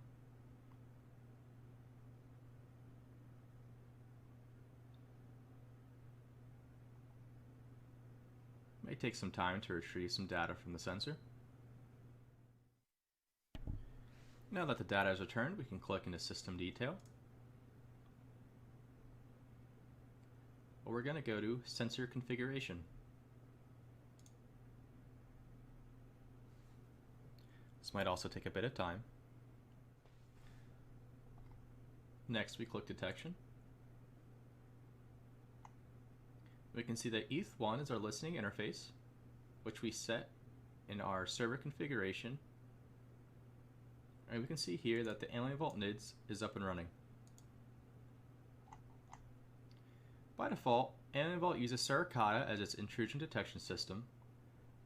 It may take some time to retrieve some data from the sensor. Now that the data is returned, we can click into System Detail. We're going to go to Sensor Configuration. This might also take a bit of time. Next, we click Detection. We can see that ETH1 is our listening interface, which we set in our server configuration. And we can see here that the AlienVault NIDS is up and running. By default, AlienVault uses Suricata as its intrusion detection system,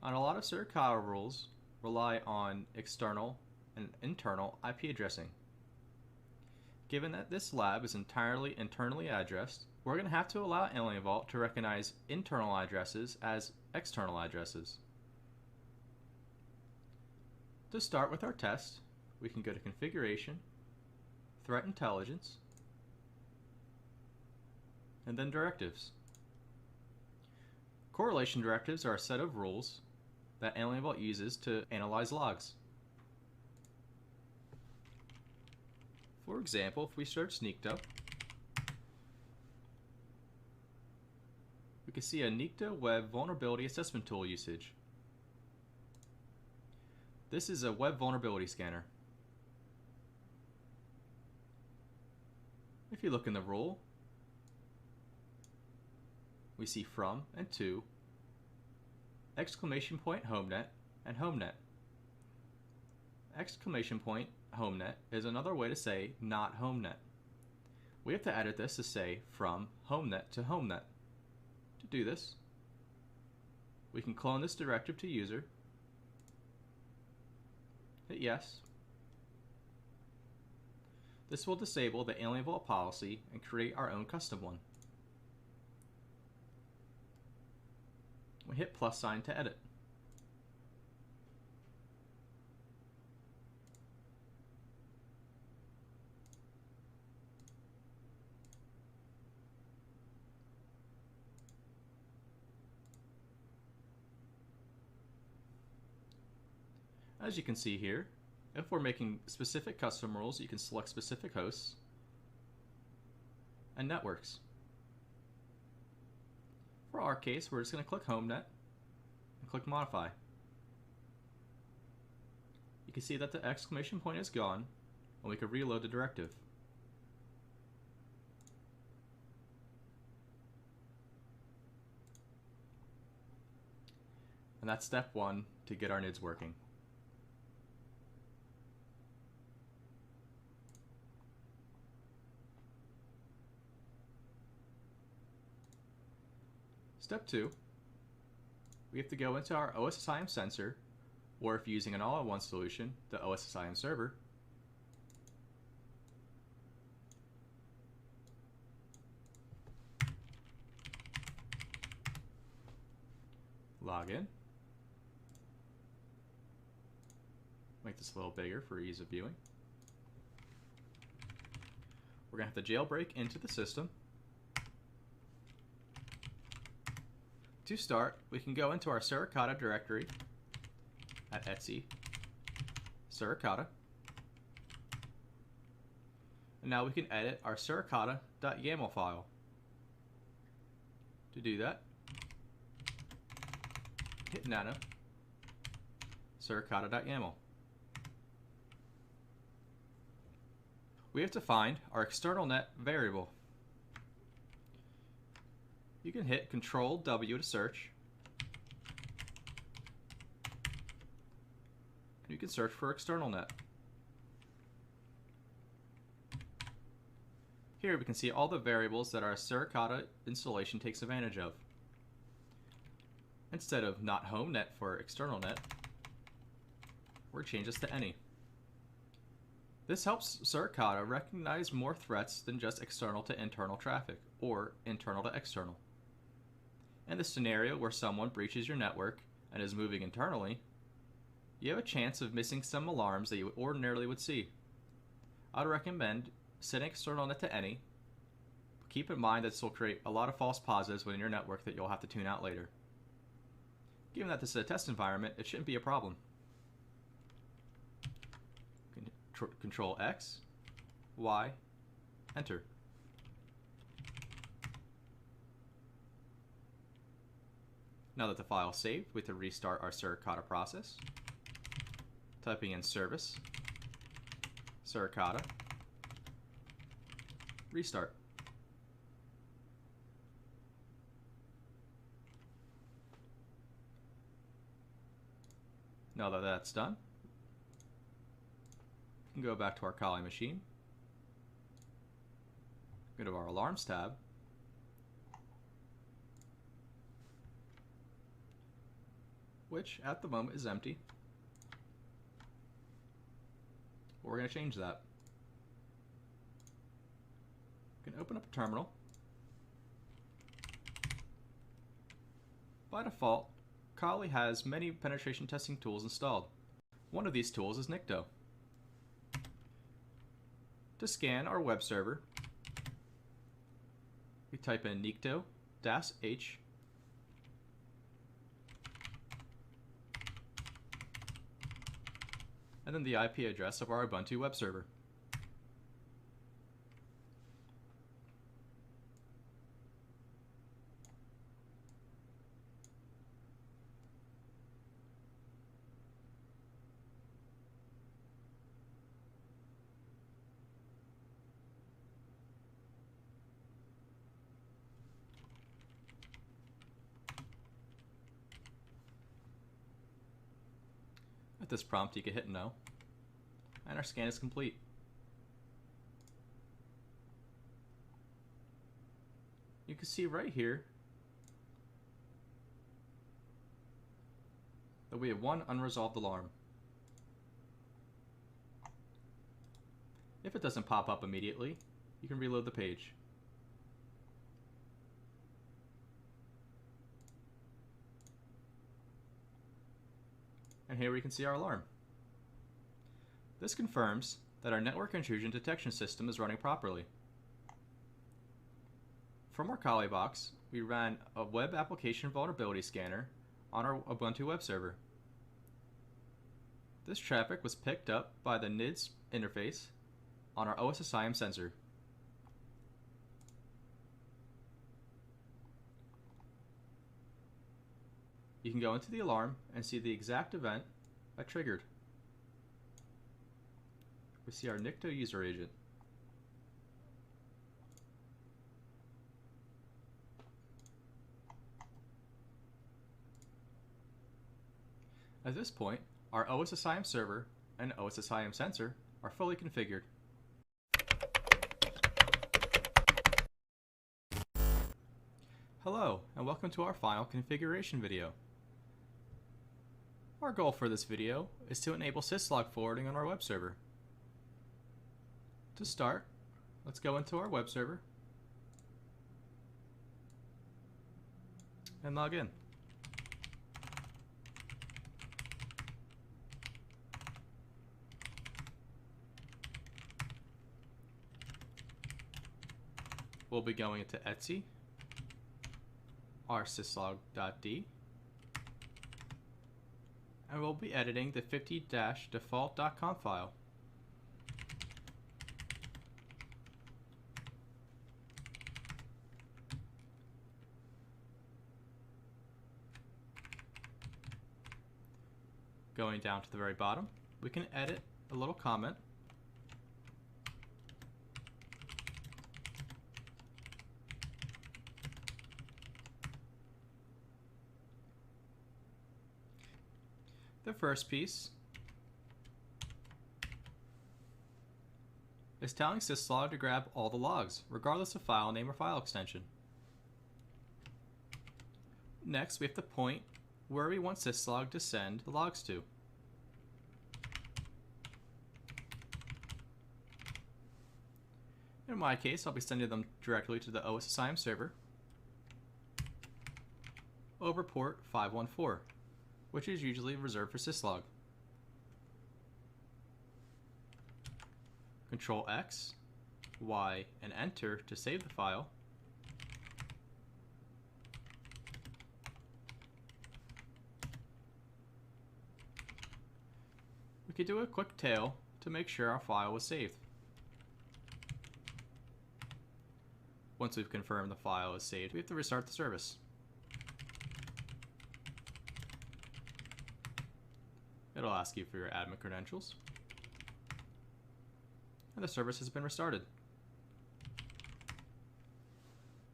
and a lot of Suricata rules rely on external and internal IP addressing. Given that this lab is entirely internally addressed, we're going to have to allow AlienVault to recognize internal addresses as external addresses. To start with our test, we can go to Configuration, Threat Intelligence, and then Directives. Correlation directives are a set of rules that AlienVault uses to analyze logs. For example, if we search Nikto, we can see a Nikto Web Vulnerability Assessment Tool usage. This is a web vulnerability scanner. If you look in the rule, we see from and to, exclamation point homenet, and homenet. exclamation point homenet is another way to say not homenet. We have to edit this to say from homenet to homenet. To do this, we can clone this directive to user, hit yes. This will disable the AlienVault policy and create our own custom one. We hit +sign to edit. As you can see here, if we're making specific custom rules, you can select specific hosts and networks. For our case, we're just going to click HomeNet and click Modify. You can see that the exclamation point is gone, and we can reload the directive. And that's step 1 to get our NIDs working. Step 2, we have to go into our OSSIM sensor, or if using an all-in-one solution, the OSSIM server. Log in. Make this a little bigger for ease of viewing. We're going to have to jailbreak into the system. To start, we can go into our Suricata directory at etc suricata. And now we can edit our suricata.yaml file. To do that, hit nano suricata.yaml. We have to find our external net variable. You can hit Control W to search. And you can search for external net. Here we can see all the variables that our Suricata installation takes advantage of. Instead of not home net for external net, we're going to change this to any. This helps Suricata recognize more threats than just external to internal traffic or internal to external. In the scenario where someone breaches your network and is moving internally, you have a chance of missing some alarms that you ordinarily would see. I'd recommend setting external net to any, but keep in mind that this will create a lot of false positives within your network that you'll have to tune out later. Given that this is a test environment, it shouldn't be a problem. Control X, Y, enter. Now that the file is saved, we have to restart our Suricata process. Typing in service, Suricata, restart. Now that that's done, we can go back to our Kali machine, go to our Alarms tab, which at the moment is empty. But we're going to change that. We can open up a terminal. By default, Kali has many penetration testing tools installed. One of these tools is Nikto. To scan our web server, we type in nikto-h and then the IP address of our Ubuntu web server. At this prompt, you can hit no. and our scan is complete. You can see right here that we have one unresolved alarm. If it doesn't pop up immediately, you can reload the page. And here we can see our alarm. This confirms that our network intrusion detection system is running properly. From our Kali box, we ran a web application vulnerability scanner on our Ubuntu web server. This traffic was picked up by the NIDS interface on our OSSIM sensor. You can go into the alarm and see the exact event that triggered. We see our NICTO user agent. At this point, our OSSIM server and OSSIM sensor are fully configured. Hello, and welcome to our final configuration video. Our goal for this video is to enable syslog forwarding on our web server. To start, let's go into our web server and log in. We'll be going into Etsy, our syslog.d, and we'll be editing the 50-default.conf file. Going down to the very bottom, we can edit a little comment. The first piece is telling syslog to grab all the logs, regardless of file name or file extension. Next, we have to point where we want syslog to send the logs to. In my case, I'll be sending them directly to the OSSIM server over port 514. Which is usually reserved for syslog. Control X, Y, and Enter to save the file. We could do a quick tail to make sure our file was saved. Once we've confirmed the file is saved, we have to restart the service. It'll ask you for your admin credentials. And the service has been restarted.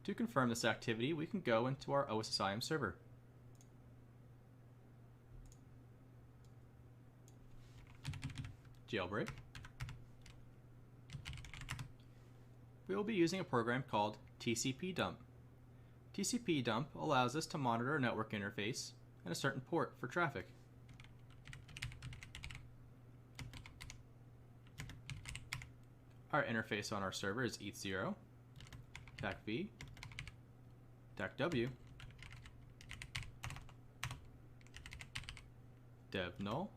To confirm this activity, we can go into our OSSIM server. Jailbreak. We will be using a program called TCP dump. TCP dump allows us to monitor a network interface and a certain port for traffic. Our interface on our server is ETH0, TAC-V, TAC-W, dev-null,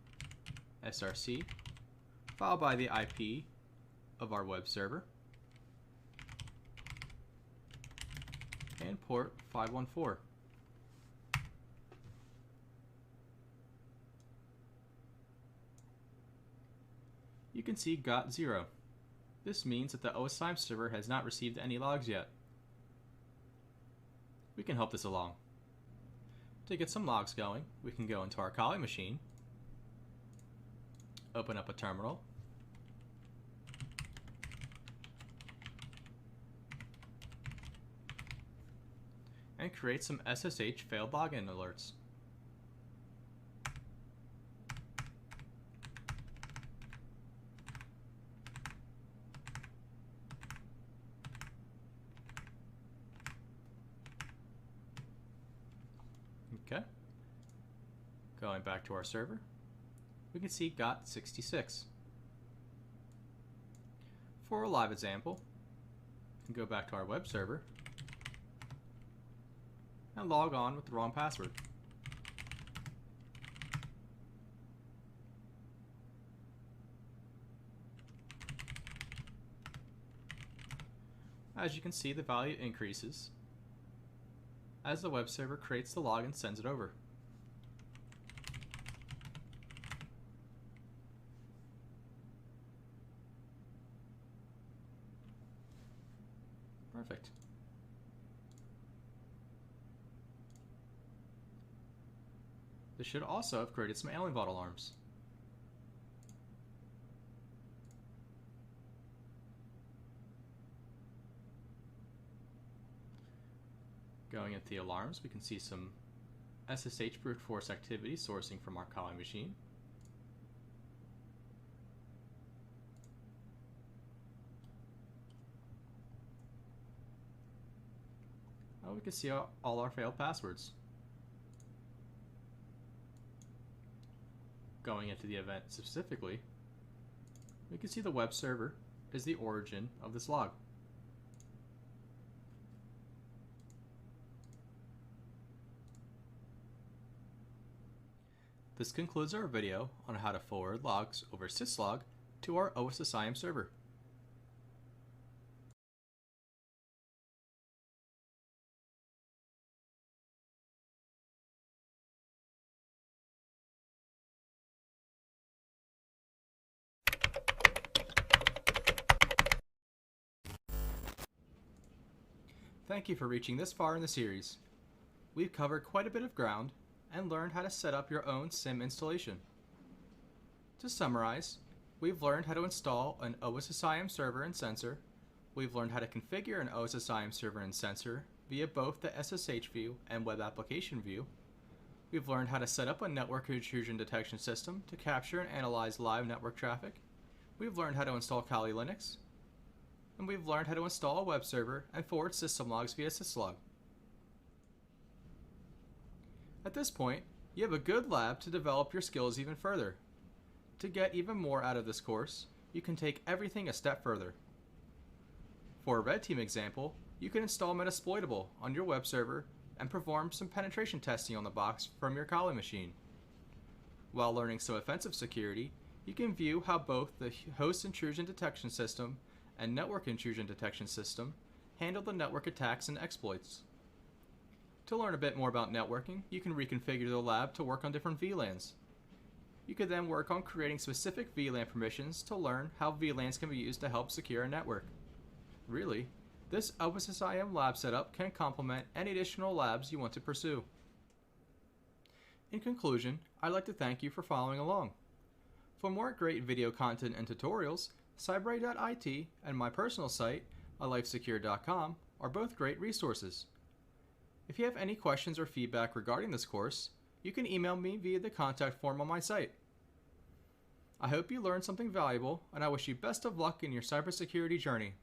src, followed by the IP of our web server, and port 514. You can see got 0. This means that the OSSIM server has not received any logs yet. We can help this along. To get some logs going, we can go into our Kali machine, open up a terminal, and create some SSH failed login alerts. Going back to our server, we can see got 66. For a live example, we can go back to our web server and log on with the wrong password. As you can see, the value increases as the web server creates the log and sends it over. Perfect. This should also have created some AlienVault alarms. Going into the alarms, we can see some SSH brute force activity sourcing from our Kali machine. We can see all our failed passwords. Going into the event specifically, we can see the web server is the origin of this log. This concludes our video on how to forward logs over syslog to our OSSIM server. Thank you for reaching this far in the series. We've covered quite a bit of ground and learned how to set up your own SIEM installation. To summarize, we've learned how to install an OSSIM server and sensor. We've learned how to configure an OSSIM server and sensor via both the SSH view and web application view. We've learned how to set up a network intrusion detection system to capture and analyze live network traffic. We've learned how to install Kali Linux. And we've learned how to install a web server and forward system logs via syslog. At this point, you have a good lab to develop your skills even further. To get even more out of this course, you can take everything a step further. For a red team example, you can install Metasploitable on your web server and perform some penetration testing on the box from your Kali machine. While learning some offensive security, you can view how both the host intrusion detection system and network intrusion detection system handle the network attacks and exploits. To learn a bit more about networking, you can reconfigure the lab to work on different VLANs. You could then work on creating specific VLAN permissions to learn how VLANs can be used to help secure a network. Really, this OSSIM lab setup can complement any additional labs you want to pursue. In conclusion, I'd like to thank you for following along. For more great video content and tutorials, cyber.it and my personal site, alifesecure.com, are both great resources. If you have any questions or feedback regarding this course, you can email me via the contact form on my site. I hope you learned something valuable, and I wish you best of luck in your cybersecurity journey.